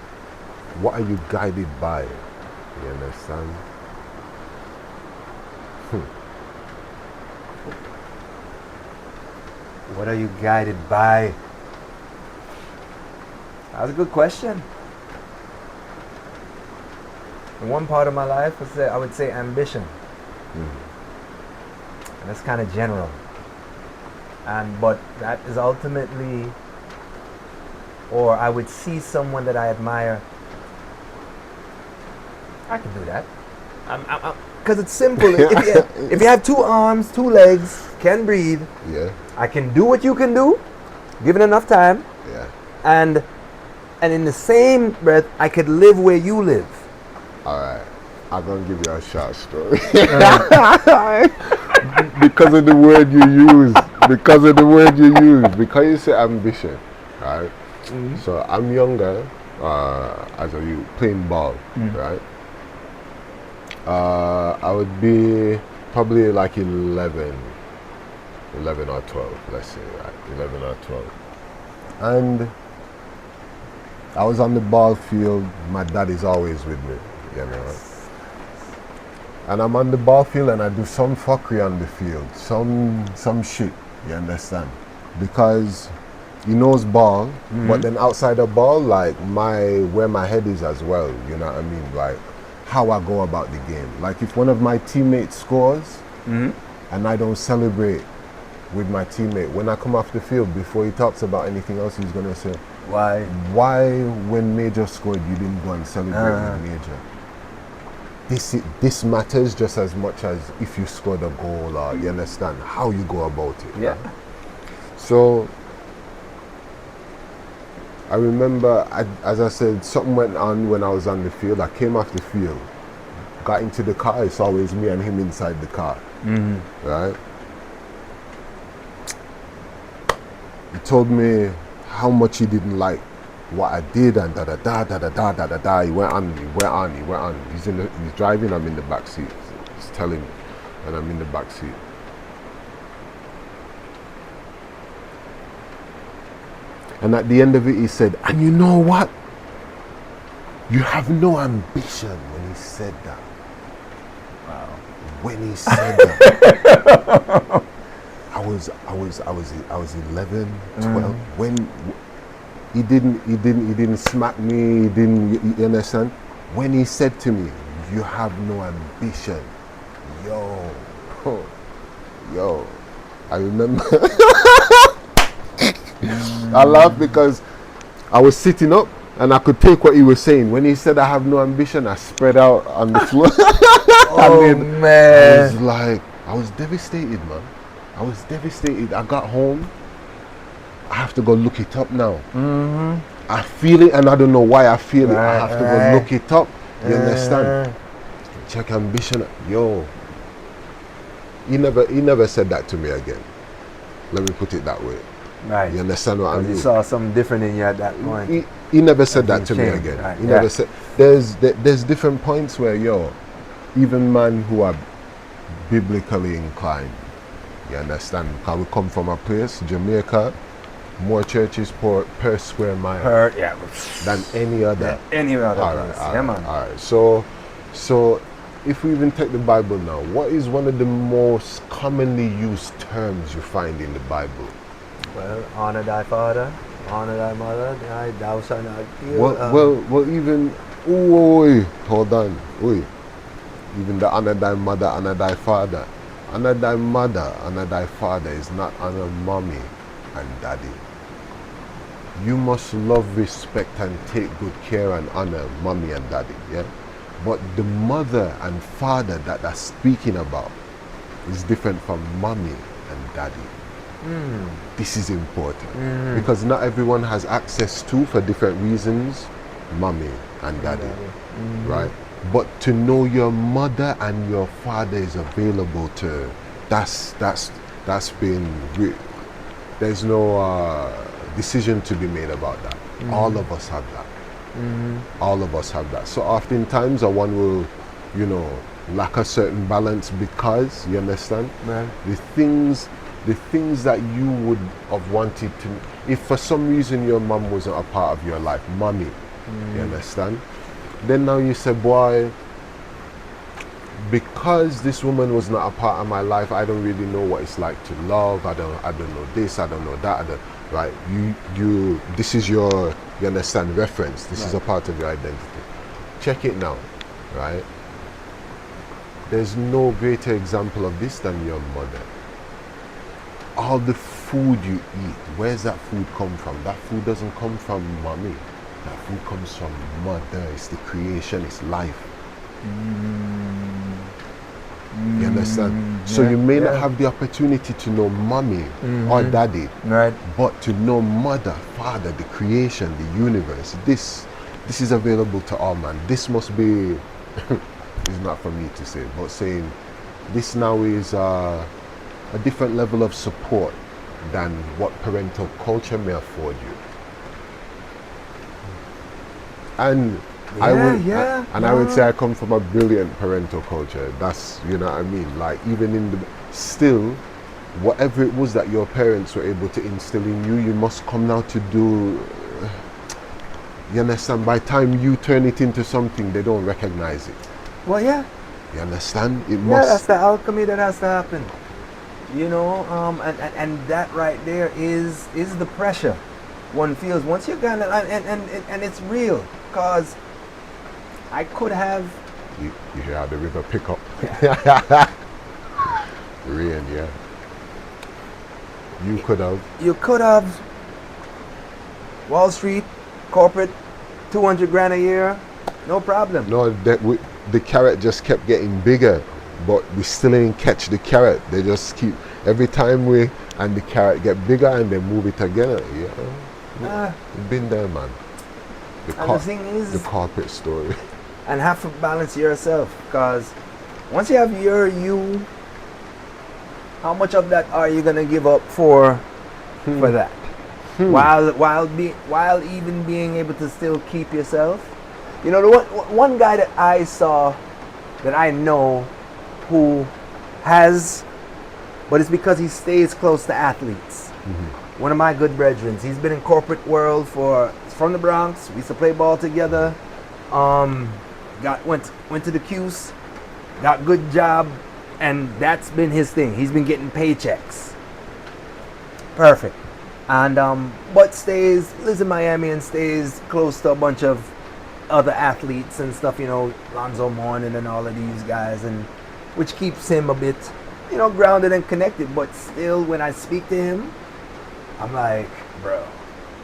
What are you guided by? You understand? What are you guided by? That's a good question. In one part of my life, I would say ambition. And that's kind of general. But that is ultimately, or I would see someone that I admire. I can do that. Because it's simple. If you have 2 arms, 2 legs, can breathe, Yeah. I can do what you can do, given enough time. Yeah. And in the same breath, I could live where you live. Alright. I'm gonna give you a short story. Because of the word you use. Because you say ambition. Right? Mm-hmm. So I'm younger, as a youth, playing ball, right? I would be probably like 11 or 12, let's say, right? 11 or 12. And I was on the ball field. My dad is always with me, you know. And I'm on the ball field and I do some fuckery on the field, some shit, you understand? Because he knows ball, but then outside the ball, like where my head is as well, you know what I mean? Like how I go about the game. Like if one of my teammates scores and I don't celebrate with my teammate, when I come off the field, before he talks about anything else, he's gonna say, Why when Major scored, you didn't go and celebrate with Major? This matters just as much as if you scored a goal, or you understand how you go about it. Yeah. Right? So I remember, as I said, something went on when I was on the field. I came off the field, got into the car. It's always me and him inside the car, right? He told me how much he didn't like what I did and da da da da da da da da da. He went on. He's driving. I'm in the back seat. He's telling me, and I'm in the back seat. And at the end of it, he said, "And you know what? You have no ambition." When he said that. Wow. When he said that. I was 11, 12. When he didn't smack me, you understand? When he said to me, "You have no ambition," yo, I remember. I laughed because I was sitting up and I could take what he was saying. When he said I have no ambition, I spread out on the floor. Oh, man. I I was devastated, man. I was devastated. I got home. I have to go look it up now. I feel it and I don't know why I feel it. I have to go look it up. You understand? Check ambition. Yo. He never said that to me again. Let me put it that way. Right. You understand what I mean? You saw something different in you at that point. He never said that to me again. Right. He never said. There's different points where, yo, even man who are biblically inclined, you understand? Because we come from a place, Jamaica, more churches per square mile than any other. Any other All place. right, Yeah, man. all right. So if we even take the Bible now, what is one of the most commonly used terms you find in the Bible? Well, honor thy father, honor thy mother, thou shalt not kill. Well, even, hold on, even the honor thy mother, honor thy father. Honor thy mother, honor thy father is not honor mommy and daddy. You must love, respect, and take good care and honor mommy and daddy, yeah? But the mother and father that they're speaking about is different from mommy and daddy. This is important because not everyone has access to, for different reasons, mommy and daddy, right? But to know your mother and your father is available to, that's been there's no decision to be made about that. All of us have that. All of us have that. So oftentimes one will, lack a certain balance because, you understand? Right. The things that you would have wanted to, if for some reason your mom wasn't a part of your life, mommy, you understand? Then now you say, boy, because this woman was not a part of my life, I don't really know what it's like to love. I don't know this, I don't know that. Right? This is your, you understand, reference. This is a part of your identity. Check it now, right? There's no greater example of this than your mother. All the food you eat, where's that food come from? That food doesn't come from mommy. That food comes from mother. It's the creation, it's life. You understand? So you may not have the opportunity to know mommy or daddy, Right. but to know mother, father, the creation, the universe. This is available to all man. This must be, it's not for me to say, but saying this now is a different level of support than what parental culture may afford you. And I would say I come from a brilliant parental culture. That's, you know what I mean? Like, even in the, still, whatever it was that your parents were able to instill in you, you must come now to do, you understand? By the time you turn it into something, they don't recognize it. Well, yeah. You understand? It Yeah, must. that's the alchemy that has to happen. You know, and that right there is the pressure one feels once you're gonna, and it's real, cause I could have. You hear how the river pick up? Rain, yeah. You could have. You could have. Wall Street, corporate, 200 grand a year, no problem. No, the carrot just kept getting bigger, but we still ain't catch the carrot. They just keep, every time and the carrot get bigger and they move it again. Yeah, we've been there, man. The thing is, the corporate story. And have to balance yourself, because once you have your you, how much of that are you gonna give up for that? While even being able to still keep yourself. You know, the one guy that I saw, that I know, who has, but it's because he stays close to athletes. One of my good brethren. He's been in corporate world from the Bronx. We used to play ball together. Went to the Q's, got good job, and that's been his thing. He's been getting paychecks. Perfect. And but lives in Miami and stays close to a bunch of other athletes and stuff, you know, Lonzo Mourning and all of these guys, and which keeps him a bit, you know, grounded and connected. But still, when I speak to him, I'm like, bro,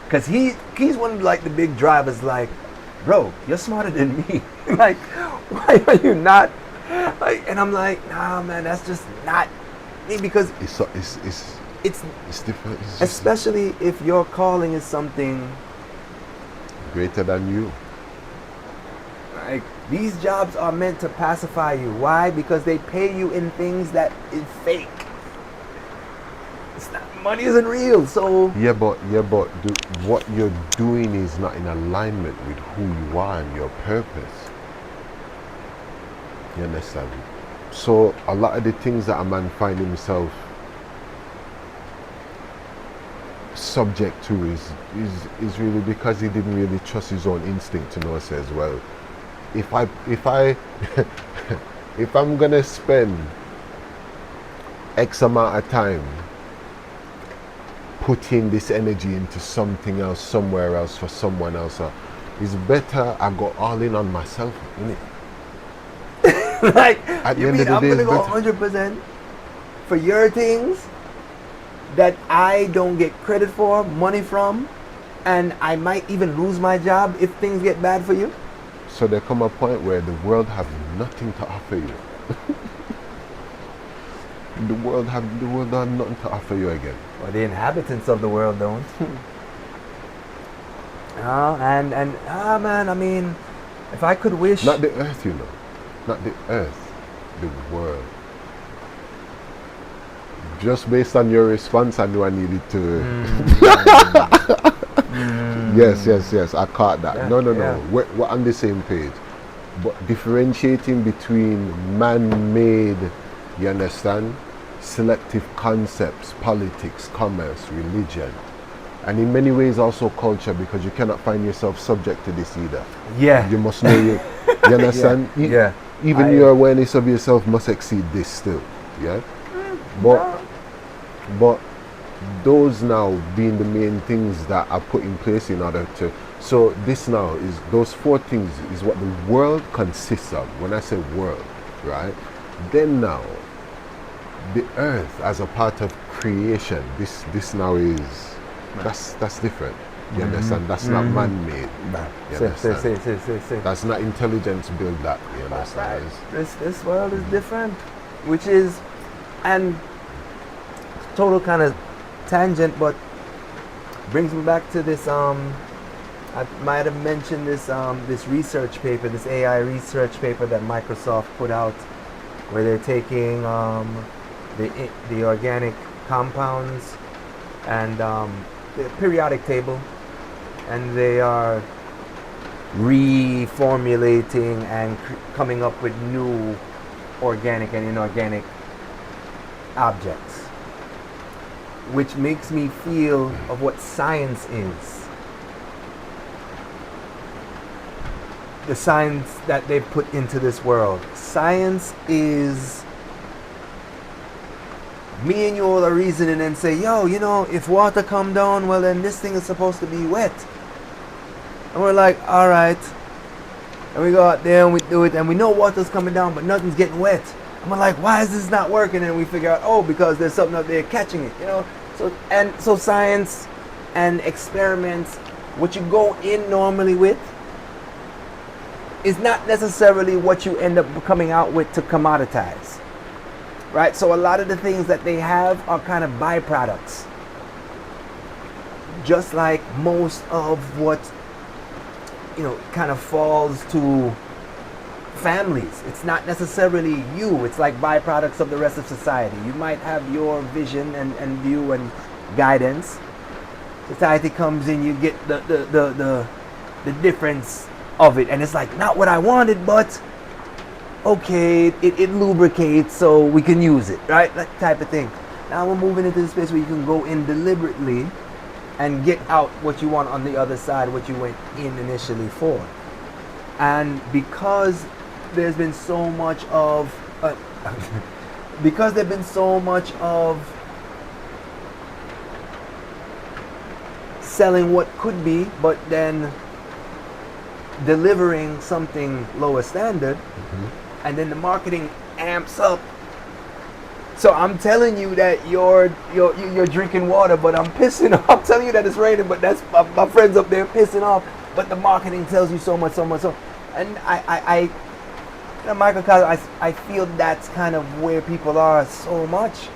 because he's one of like the big drivers. Like, bro, you're smarter than me. Like, why are you not Like, and I'm like, nah, man, that's just not me, because It's it's different. It's just especially if your calling is something greater than you. like, these jobs are meant to pacify you. Why? Because they pay you in things that is fake. It's not, money isn't real, so Yeah, but what you're doing is not in alignment with who you are and your purpose. You understand? So a lot of the things that a man find himself subject to is really because he didn't really trust his own instinct to know, says, well, if I if I'm gonna spend X amount of time putting this energy into something else, somewhere else, for someone else, it's better I go all in on myself, innit? like, At the you end mean of the I'm day, gonna it's go better. 100% for your things that I don't get credit for, money from, and I might even lose my job if things get bad for you? So there come a point where the world have nothing to offer you. the world have nothing to offer you again. Well, the inhabitants of the world don't. Man, I mean, if I could wish. Not the earth, you know. Not the earth, the world. Just based on your response, I knew I needed to. Yes, I caught that. Yeah, No. yeah. We're on the same page. But differentiating between man-made, you understand, selective concepts, politics, commerce, religion, and in many ways also culture, because you cannot find yourself subject to this either. Yeah. You must know you understand? Yeah. Even your awareness of yourself must exceed this still. Yeah? But those now being the main things that are put in place in order to. So this now is, those four things is what the world consists of. When I say world, right? Then now, the earth as a part of creation, this now is, that's different. You understand? That's not man-made. You understand? That's not intelligence built that. You understand? This world is different, which is, and total kind of tangent, but brings me back to this. I might have mentioned this this research paper, this AI research paper that Microsoft put out, where they're taking the organic compounds and the periodic table, and they are reformulating and coming up with new organic and inorganic objects, which makes me feel of what science is. The science that they've put into this world. Science is me and you all are reasoning and say, yo, you know, if water come down, well then this thing is supposed to be wet. And we're like, all right. And we go out there and we do it, and we know water's coming down, but nothing's getting wet. And we're like, why is this not working? And we figure out, oh, because there's something up there catching it, you know. So science and experiments, what you go in normally with is not necessarily what you end up coming out with to commoditize, right? So a lot of the things that they have are kind of byproducts, just like most of what, you know, kind of falls to families. It's not necessarily you. It's like byproducts of the rest of society. You might have your vision and view and guidance. Society comes in, you get the difference of it, and it's like not what I wanted, but okay, it lubricates so we can use it, right? That type of thing. Now we're moving into the space where you can go in deliberately and get out what you want on the other side, what you went in initially for. And because there's been so much of because there's been so much of selling what could be, but then delivering something lower standard, and then the marketing amps up. So I'm telling you that you're drinking water, but I'm pissing off. I'm telling you that it's raining, but that's my friends up there pissing off. But the marketing tells you so much. And I know, Michael, because I feel that's kind of where people are so much.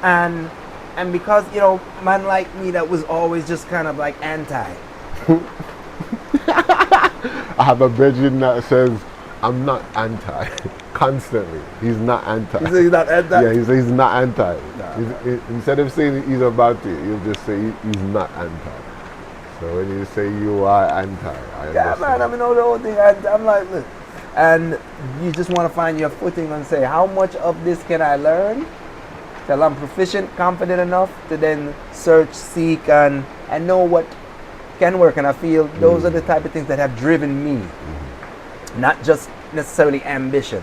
And because, you know, man like me that was always just kind of like anti. I have a brethren that says, I'm not anti. Constantly. He's not anti. You say he's not anti? Yeah, he's not anti. Nah. Instead of saying he's about it, he'll just say he's not anti. So when you say you are anti, I Yeah, understand. man, I mean, the whole thing, I'm like, look. And you just want to find your footing and say, how much of this can I learn till I'm proficient, confident enough to then search, seek, and know what can work. And I feel those are the type of things that have driven me. Not just necessarily ambition,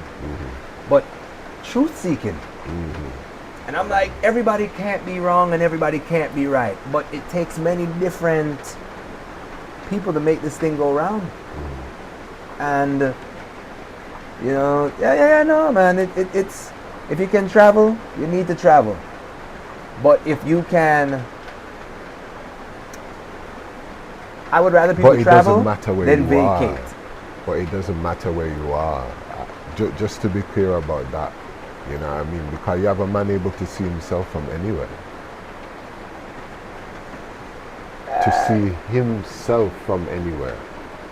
but truth seeking. And I'm like, everybody can't be wrong and everybody can't be right. But it takes many different people to make this thing go round. And, you know, no, man. It's if you can travel, you need to travel. But if you can, I would rather people travel than vacate. But it doesn't matter where you are. Just to be clear about that, you know what I mean? Because you have a man able to see himself from anywhere. To see himself from anywhere.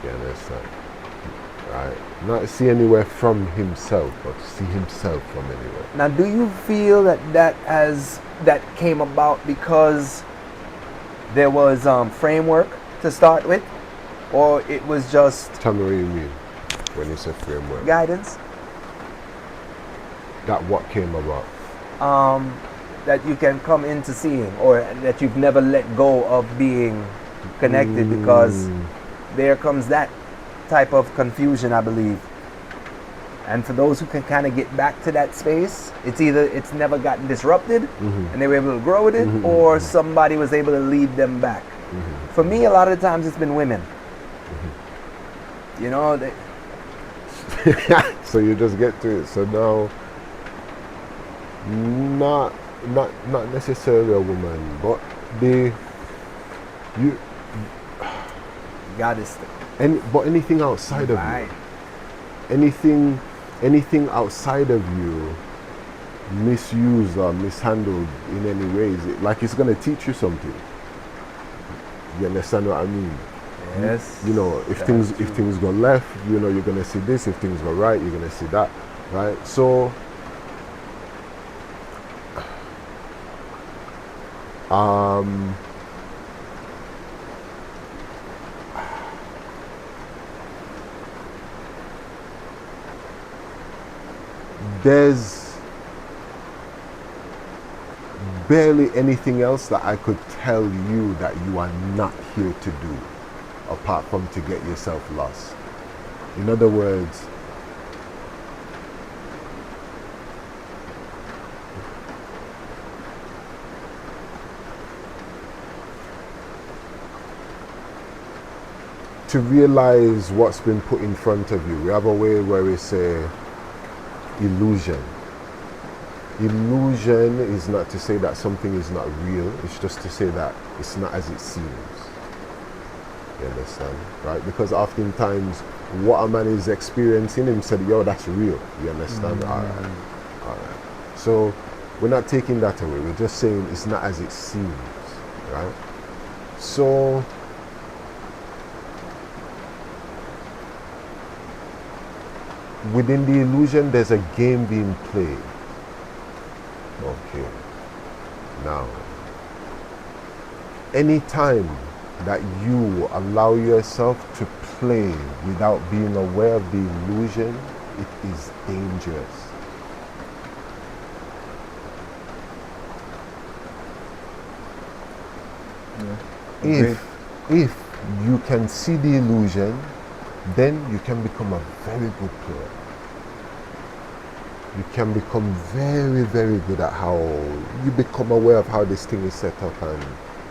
You understand? Right? Not see anywhere from himself, but to see himself from anywhere. Now, do you feel that came about because there was framework to start with? Or it was just... Tell me what you mean when you say framework. Guidance. That what came about? That you can come into seeing, or that you've never let go of being connected, because there comes that type of confusion, I believe. And for those who can kind of get back to that space, it's either it's never gotten disrupted and they were able to grow with it, or somebody was able to lead them back. For me, a lot of the times it's been women. You know, so you just get to it. So now, not necessarily a woman, but goddess. But anything outside of you, anything outside of you, misused or mishandled in any ways, it's gonna teach you something. You understand what I mean? Yes. You know, if things go left, you know, you're gonna see this. If things go right, you're gonna see that. Right? So there's barely anything else that I could tell you that you are not here to do, apart from to get yourself lost. In other words, to realize what's been put in front of you. We have a way where we say illusion. Illusion is not to say that something is not real, it's just to say that it's not as it seems. You understand? Right? Because oftentimes what a man is experiencing, him said, yo, that's real. You understand? Alright. So we're not taking that away, we're just saying it's not as it seems. Right? So within the illusion, there's a game being played. Okay. Now, anytime that you allow yourself to play without being aware of the illusion, it is dangerous. Yeah. If you can see the illusion, then you can become a very good player. You can become very, very good at how you become aware of how this thing is set up, and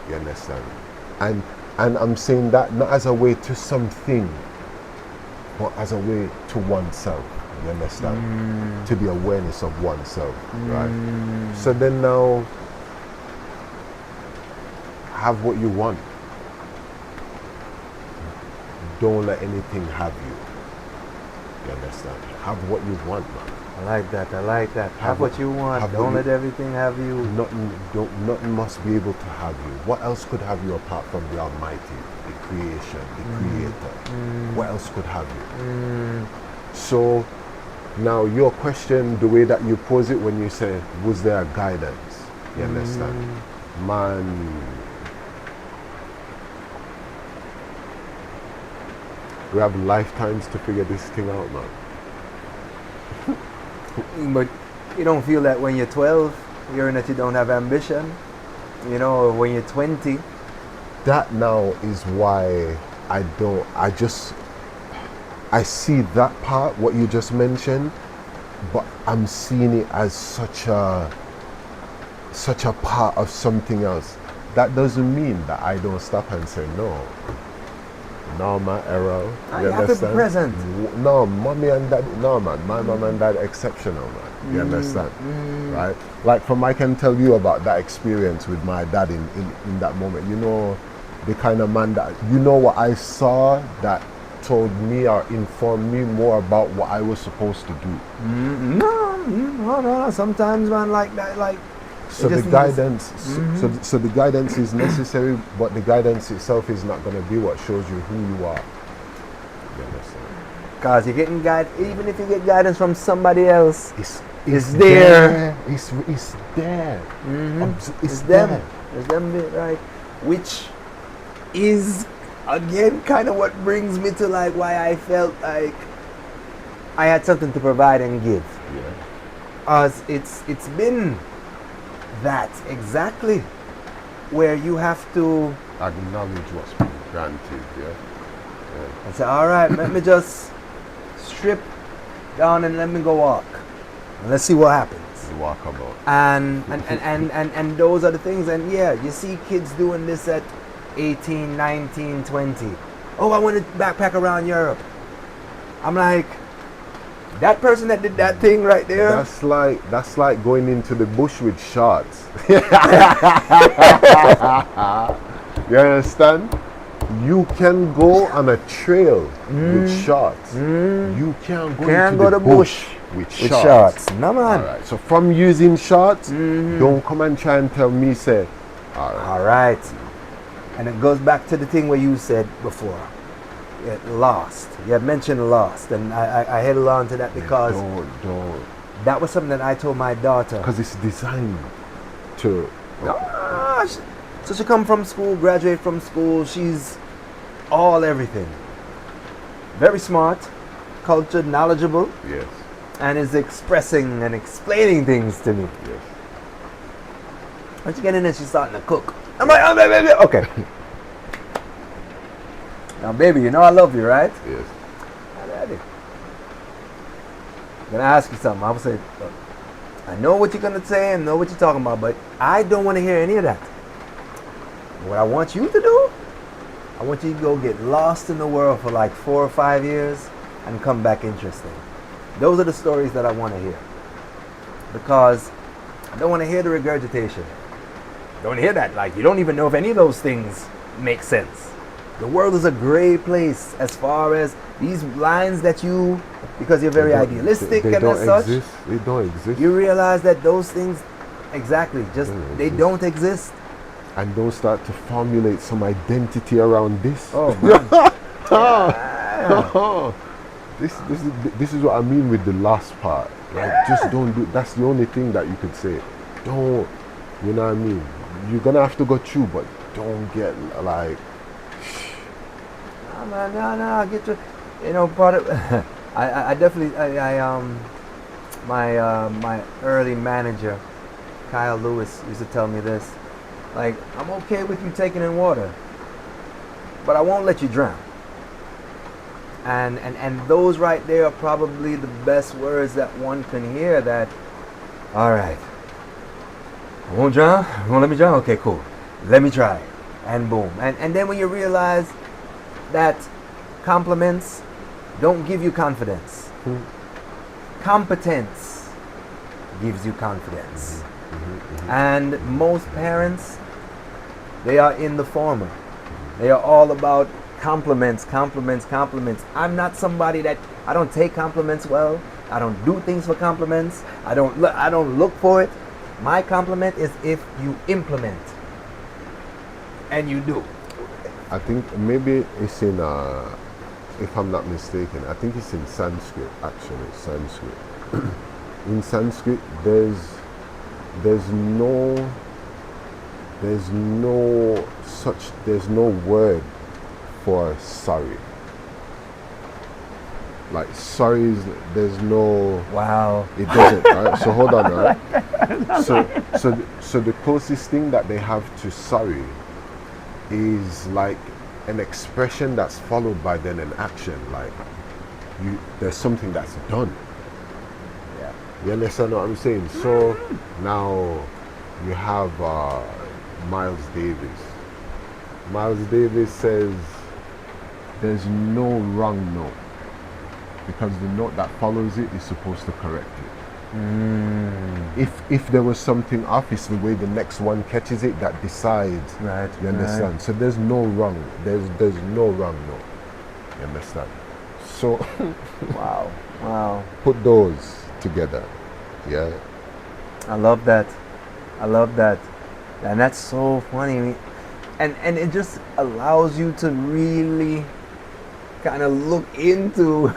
you understand. And I'm saying that not as a way to something, but as a way to oneself. You understand? To the awareness of oneself, right? So then now, have what you want. Don't let anything have you. You understand? Have what you want, man. I like that. I like that. Have what you want. have Don't what let everything have you. Nothing must be able to have you. What else could have you apart from the Almighty, the creation, the Creator? What else could have you? So now your question, the way that you pose it when you say, was there a guidance? You understand? Man, we have lifetimes to figure this thing out, man. But you don't feel that when you're 12, hearing that you don't have ambition, you know, or when you're 20. That now is why I see that part, what you just mentioned, but I'm seeing it as such a part of something else. That doesn't mean that I don't stop and say no. No, my error. You have to be present. No, mommy and dad. No, man. My mom and dad exceptional, man. You understand, right? Like I can tell you about that experience with my dad in that moment. You know, the kind of man that, you know, what I saw that told me or informed me more about what I was supposed to do. No. Sometimes, man, like that, like. So the guidance, so the guidance is necessary, but the guidance itself is not going to be what shows you who you are. You understand? Because you're getting guidance, even if you get guidance from somebody else, It's there. It's there. It's them. It's them, right? Which is, again, kind of what brings me to like why I felt like I had something to provide and give. Yeah. As it's been that exactly where you have to Acknowledge what's been granted, yeah. and say, all right, let me just strip down and let me go walk. And let's see what happens. Walk about. And those are the things. And yeah, you see kids doing this at 18, 19, 20. Oh, I want to backpack around Europe. I'm like, that person that did that thing right there. That's like going into the bush with shorts. You understand? You can go on a trail with shorts. You can't go into the bush with shorts. No, man. All right. So from using shorts, don't come and try and tell me, say, all right. And it goes back to the thing where you said before. Lost. You had mentioned lost, and I held on to that because don't. That was something that I told my daughter. Because it's designed to. So she come from school, graduate from school. She's all everything. Very smart, cultured, knowledgeable. Yes. And is expressing and explaining things to me. Yes. When she get in there, she's starting to cook. I'm like, oh, baby, okay. Now, baby, you know I love you, right? Yes. I'm gonna ask you something. I would say, look, I know what you're gonna say and know what you're talking about, but I don't want to hear any of that. What I want you to do, I want you to go get lost in the world for like 4 or 5 years and come back interesting. Those are the stories that I want to hear. Because I don't want to hear the regurgitation. I don't want to hear that. Like, you don't even know if any of those things make sense. The world is a gray place as far as these lines that you, because you're very idealistic and as such. They don't exist. You realize that those things, exactly, just they don't exist. And don't start to formulate some identity around this. Oh, man. This is what I mean with the last part. Like, just don't do. That's the only thing that you could say. Don't. You know what I mean? You're gonna have to go through, but don't get like. No, I get you. You know, part of I definitely my early manager, Kyle Lewis, used to tell me this. Like, I'm okay with you taking in water, but I won't let you drown. And those right there are probably the best words that one can hear. That, all right, I won't drown. You won't let me drown? Okay, cool. Let me try. And boom. And then when you realize that compliments don't give you confidence. Competence gives you confidence. And most parents, they are in the former. They are all about compliments. I'm not somebody that, I don't take compliments well. I don't do things for compliments. I don't look for it. My compliment is if you implement. And you do. I think maybe it's in, if I'm not mistaken, I think it's in Sanskrit, actually, Sanskrit. In Sanskrit, there's no word for sorry. Like sorry is, there's no, Wow. it doesn't, right? So hold on, right? So the closest thing that they have to sorry is like an expression that's followed by then an action, like there's something that's done. Yeah. You understand what I'm saying? So now you have Miles Davis. Miles Davis says there's no wrong note, because the note that follows it is supposed to correct it. If there was something off, it's the way the next one catches it that decides. Right. You understand? Right. So there's no wrong. There's no wrong note. You understand? So Wow. Put those together. Yeah. I love that. And that's so funny. And it just allows you to really kind of look into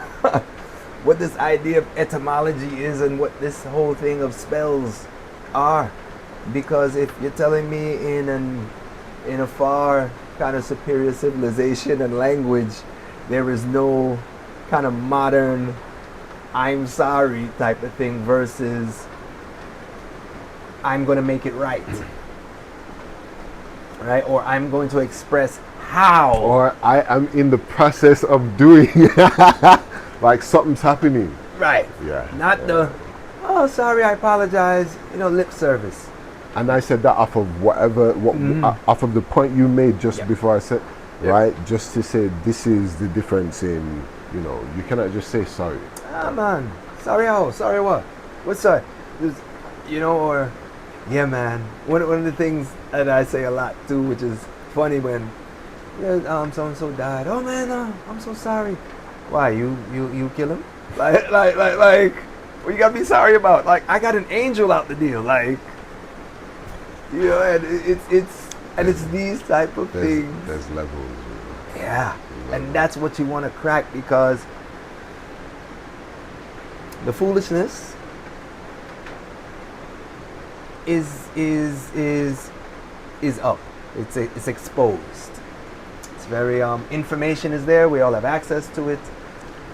what this idea of etymology is and what this whole thing of spells are. Because if you're telling me in a far kind of superior civilization and language, there is no kind of modern I'm sorry type of thing versus I'm going to make it right. Right? Or I'm going to express how. Or I am in the process of doing. Like something's happening. Right. Yeah. Not the, oh, sorry, I apologize, lip service. And I said that off of off of the point you made just before I said, right? Just to say this is the difference in, you cannot just say sorry. Ah, man. Sorry how? Sorry what? What's sorry? Or, yeah, man. One of the things that I say a lot too, which is funny when, so-and-so died. Oh, man, I'm so sorry. Why, you kill him? Like, what you gotta be sorry about? Like, I got an angel out the deal. Like, and it's these type of things. There's levels. Yeah, and that's what you want to crack, because the foolishness is up. It's exposed. It's very information is there. We all have access to it,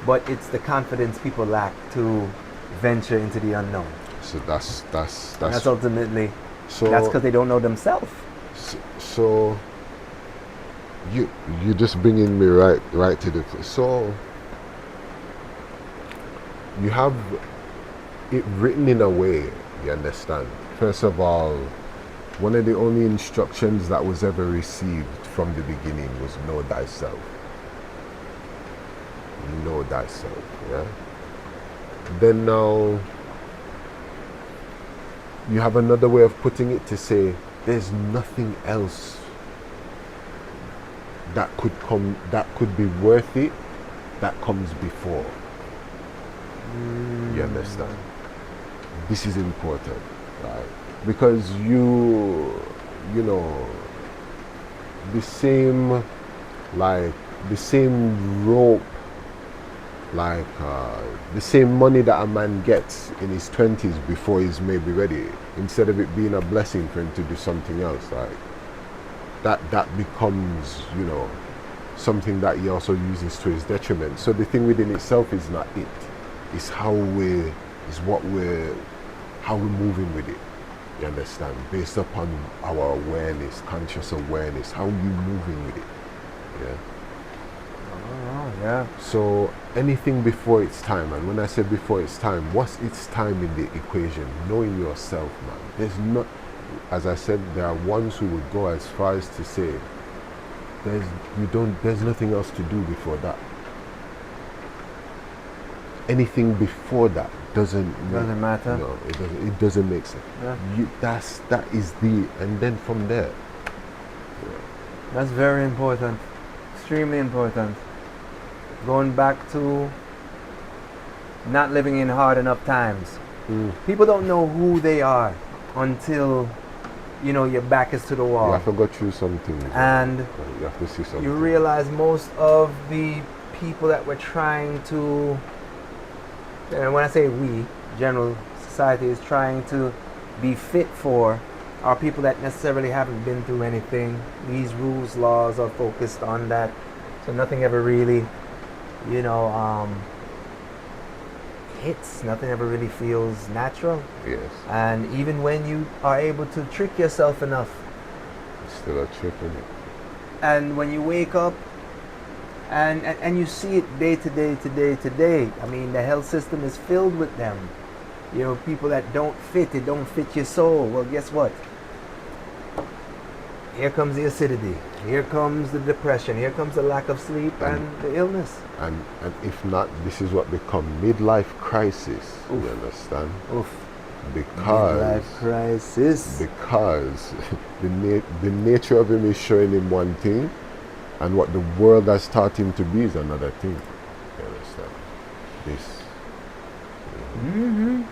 but it's the confidence people lack to venture into the unknown. So that's ultimately. So that's because they don't know themselves. So you just bringing me right to the. So you have it written in a way. You understand? First of all, one of the only instructions that was ever received from the beginning was know thyself. Know thyself, yeah? Then now, you have another way of putting it to say, there's nothing else that could be worth it that comes before. You understand? This is important, right? Because the same rope, the same money that a man gets in his 20s before he's maybe ready, instead of it being a blessing for him to do something else, that becomes, something that he also uses to his detriment. So the thing within itself is not it. It's how we're moving with it. You understand? Based upon our awareness, conscious awareness, how you moving with it. Yeah. Oh, yeah. So anything before its time, and when I say before its time, what's its time in the equation? Knowing yourself, man. There's not, as I said, there are ones who would go as far as to say, there's nothing else to do before that. Anything before that doesn't matter. No, it doesn't make sense. Yeah. That is the, and then from there. That's very important. extremely important. Going back to not living in hard enough times. People don't know who they are until, you know, your back is to the wall. You have to go through something. And you have to see something. you realize most of the people that we're trying to, and when I say we, general society is trying to be fit for, are people that necessarily haven't been through anything. These rules, laws are focused on that. So nothing ever really, you know, hits. Nothing ever really feels natural. Yes. And even when you are able to trick yourself enough, It's still a trick, isn't it? and when you wake up and you see it day to day to day to day, I mean, the health system is filled with them. You know, people that don't fit, it don't fit your soul. Well, guess what? Here comes the acidity. Here comes the depression. Here comes the lack of sleep and the illness. And if not, this is what become midlife crisis. Oof. You understand? Oof. Because Midlife crisis. because the nature of him is showing him one thing, and what the world has taught him to be is another thing. You understand? This. Mm-hmm.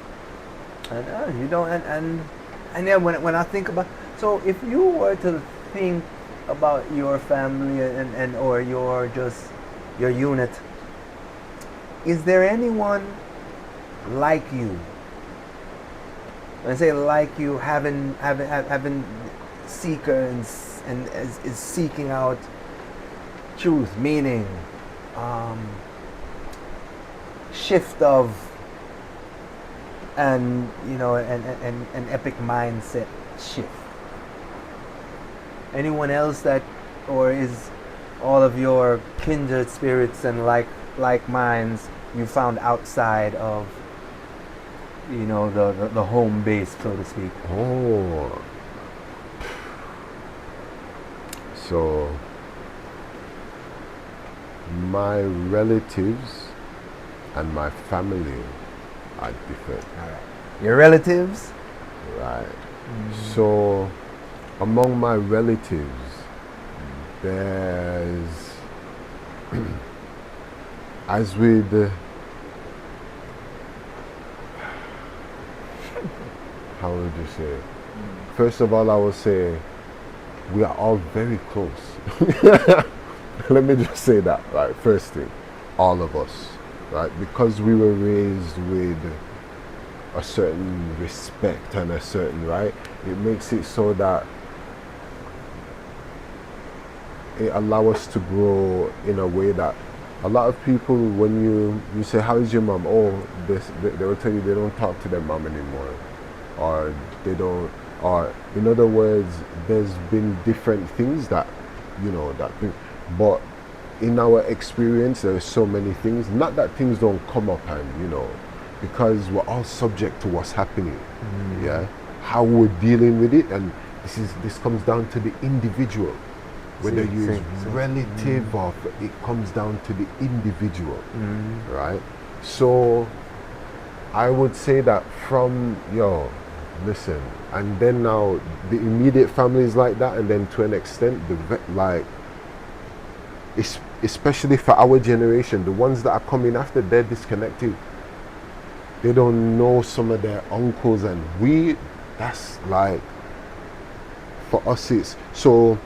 And you don't, and then when I think about, so if you were to think about your family and or your your unit, is there anyone like you? When I say like you, having seeker and is seeking out truth, meaning shift of, and you know, an epic mindset shift. Anyone else that, or is all of your kindred spirits and like minds you found outside of, you know, the home base, so to speak? Oh. So my relatives and my family are different. All right. Your relatives? Right. So among my relatives, there's as with how would you say? First of all, I would say we are all very close. Let me just say that, right? First thing, all of us, right? Because we were raised with a certain respect and a certain, right? It makes it so that it allows us to grow in a way that a lot of people, when you say, how is your mom? Oh, they will tell you they don't talk to their mom anymore. Or they don't, or in other words, there's been different things that, you know, that thing. But in our experience, there's so many things, not that things don't come up and, you know, because we're all subject to what's happening. Yeah, how we're dealing with it, and this comes down to the individual, whether you use relative or it comes down to the individual, right? So I would say that from listen, and then now the immediate family is like that, and then to an extent especially for our generation, the ones that are coming after, they're disconnected. They don't know some of their uncles, and that's like, for us it's, so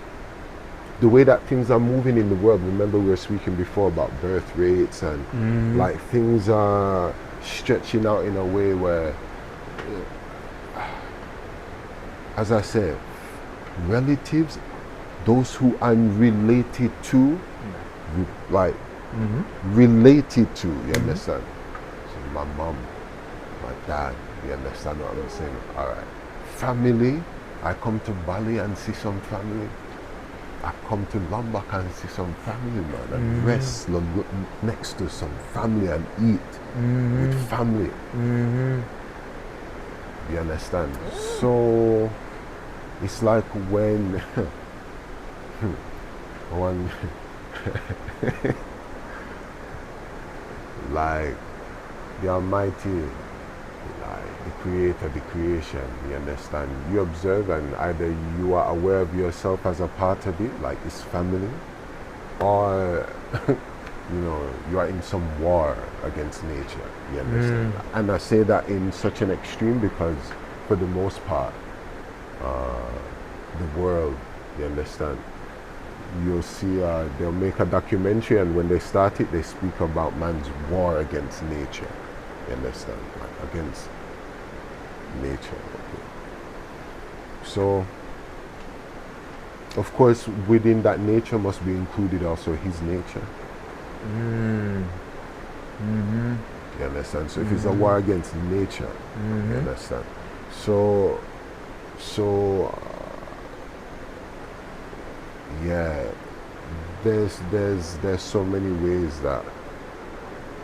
the way that things are moving in the world, remember we were speaking before about birth rates and like things are stretching out in a way where, as I said, relatives, those who I'm related to, related to, you understand? So my mom, my dad, you understand what I'm saying? All right. Family, I come to Bali and see some family. I come to Lombok and see some family, man, and rest next to some family and eat with family. You understand? So it's like when one like the Almighty, like the Creator, the creation, you understand? You observe, and either you are aware of yourself as a part of it, like it's family, are, you are in some war against nature. You understand? And I say that in such an extreme because, for the most part, the world, you understand? You'll see they'll make a documentary, and when they start it, they speak about man's war against nature. You understand? Like against nature. Okay. So, of course, within that nature must be included also his nature. You understand? So if it's a war against nature, you understand? So yeah, there's so many ways that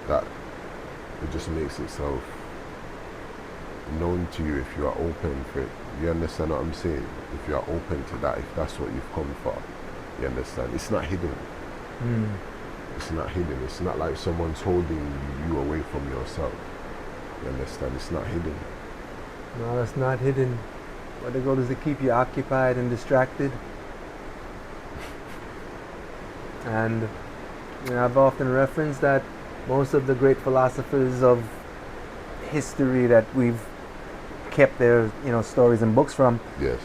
it just makes itself known to you if you are open for it. You understand what I'm saying? If you are open to that, if that's what you've come for, you understand? It's not hidden. It's not hidden. It's not like someone's holding you away from yourself. You understand? It's not hidden. No, it's not hidden. But the goal is to keep you occupied and distracted. And I've often referenced that most of the great philosophers of history that we've kept their stories and books from, Yes.